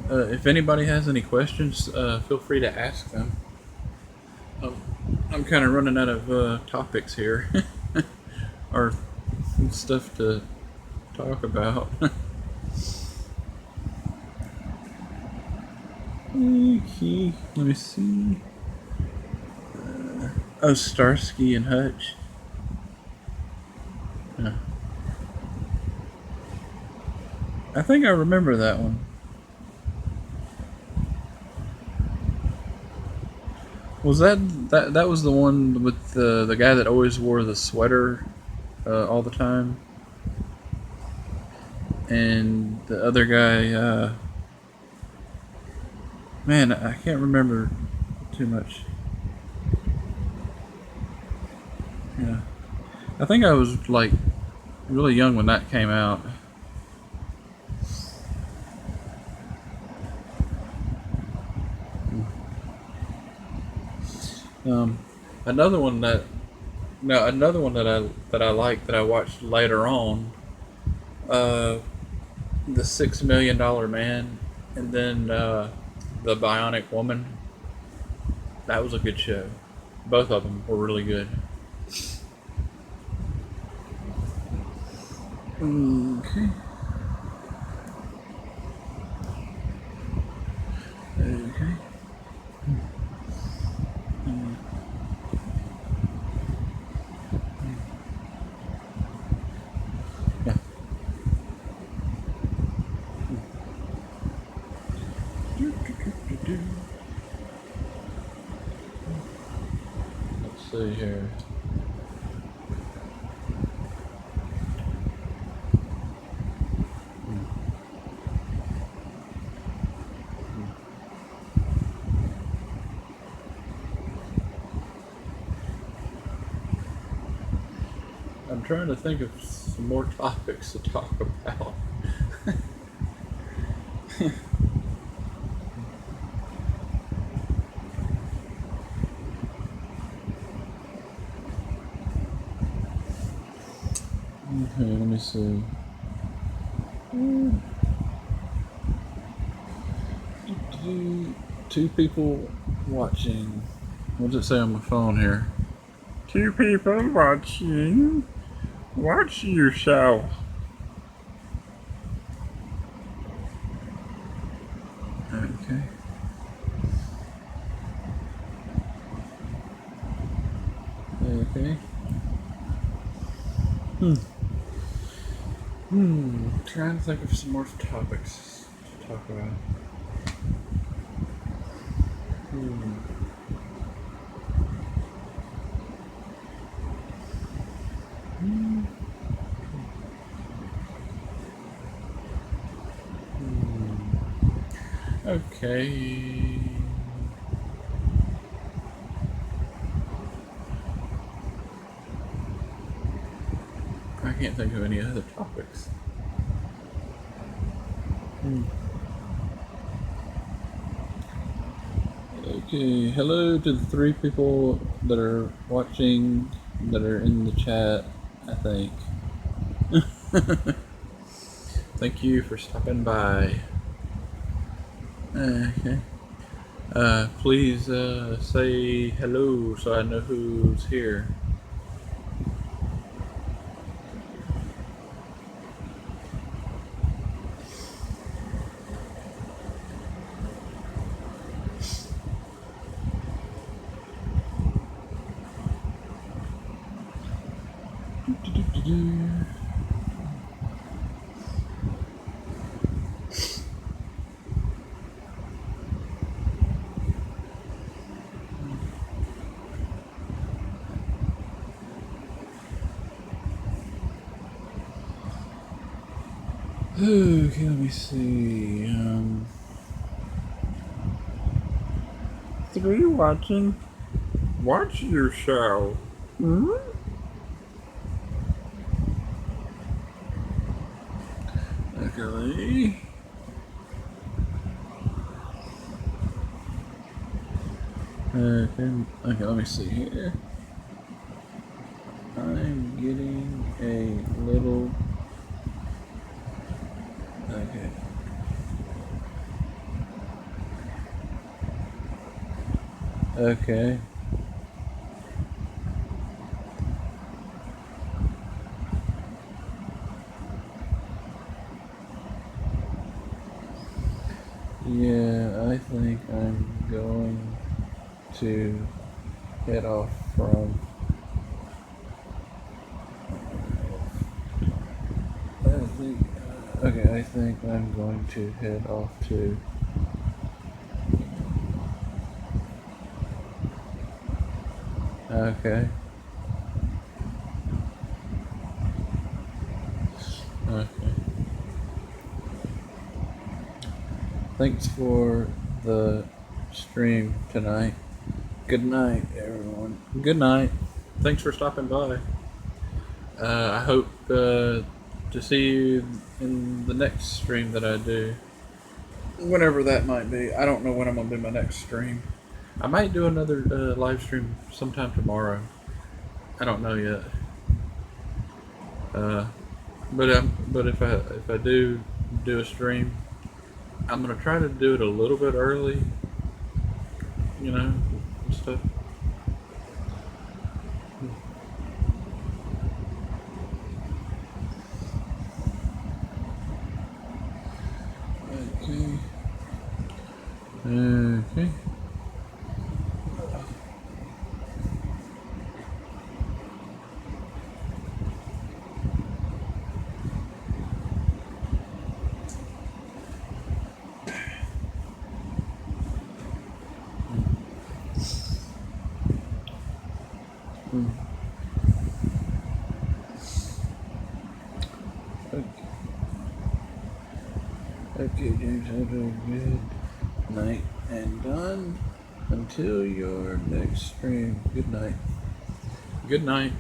If anybody has any questions, feel free to ask them. I'm kind of running out of topics here, or stuff to talk about. Okay, let me see. Oh, Starsky and Hutch. Yeah. I think I remember that one. Was that was the one with the guy that always wore the sweater all the time, and the other guy? Man, I can't remember too much. Yeah, I think I was like really young when that came out. Another one that I like that I watched later on, the $6 Million Man, and then the Bionic Woman. That was a good show. Both of them were really good. Okay. Okay. Yeah. Let's see here. I'm trying to think of some more topics to talk about. Okay, let me see. Two people watching. What does it say on my phone here? 2 people watching. Watch yourself. Okay. Okay. Trying to think of some more topics to talk about. Okay. I can't think of any other topics. Okay, hello to the 3 people that are watching, that are in the chat, I think. Thank you for stopping by. Okay. Please say hello so I know who's here. Okay, let me see. 3 watching. Watch yourself. Okay. Okay, let me see here. I'm getting a little. Okay. Okay. Yeah, I think I'm going to head off from. I think I'm going to head off to. Okay. Okay. Thanks for the stream tonight. Good night, everyone. Good night. Thanks for stopping by. I hope to see you in the next stream that I do. Whenever that might be. I don't know when I'm going to do my next stream. I might do another live stream sometime tomorrow. I don't know yet. But if I do a stream, I'm gonna try to do it a little bit early. You know, and stuff. Okay. Okay. Okay, James, have a good night and done until your next stream. Good night. Good night.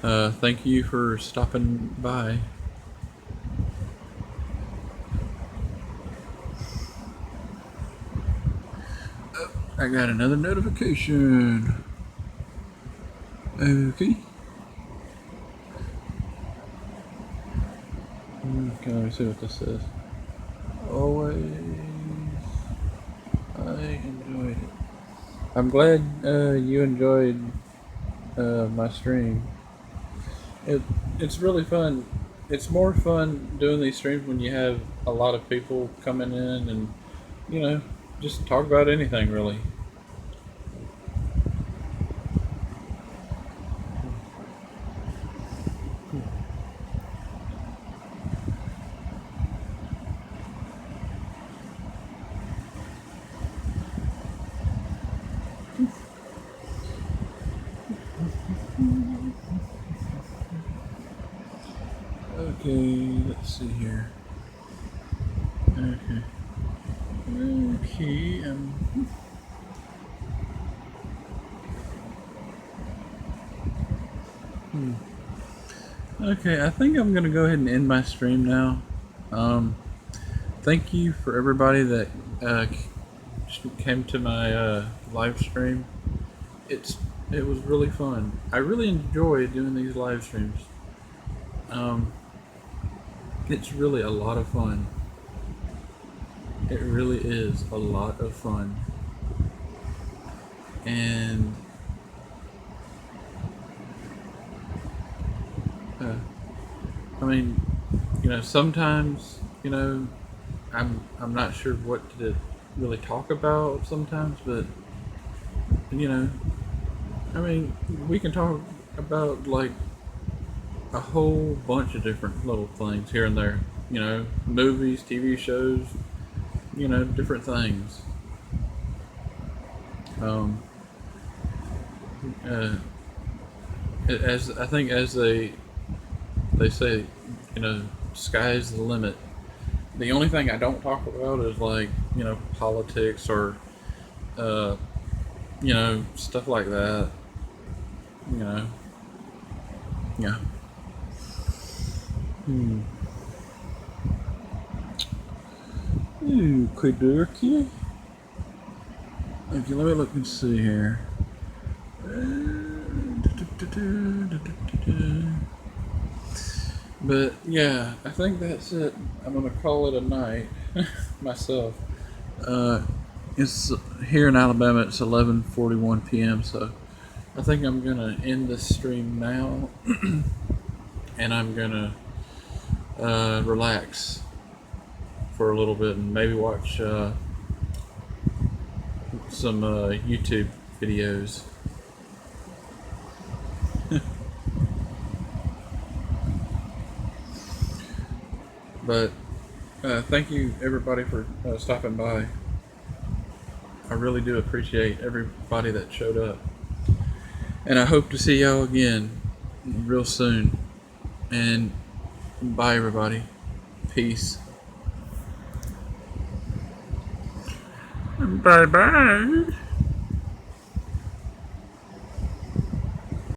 Thank you for stopping by. Oh, I got another notification. Okay. Okay, let me see what this says. Always, I enjoyed it. I'm glad you enjoyed my stream. It's really fun. It's more fun doing these streams when you have a lot of people coming in and, you know, just talk about anything really. Okay, let's see here. Okay. Okay, Okay, I think I'm gonna go ahead and end my stream now. Thank you for everybody that came to my live stream. It was really fun. I really enjoy doing these live streams. It's really a lot of fun. It really is a lot of fun. And I mean, you know, sometimes, you know, I'm not sure what to really talk about sometimes, but you know, I mean, we can talk about like a whole bunch of different little things here and there, you know, movies, TV shows, you know, different things. As I think, as they say, you know, sky's the limit. The only thing I don't talk about is like, you know, politics or, you know, stuff like that. You know, yeah. Okay, dorky. Okay, let me look and see here. But yeah, I think that's it. I'm gonna call it a night myself. It's here in Alabama. It's 11:41 p.m. So I think I'm gonna end this stream now, and I'm gonna relax for a little bit and maybe watch some YouTube videos. But thank you everybody for stopping by. I really do appreciate everybody that showed up. And I hope to see y'all again real soon. And bye everybody. Peace. Bye bye.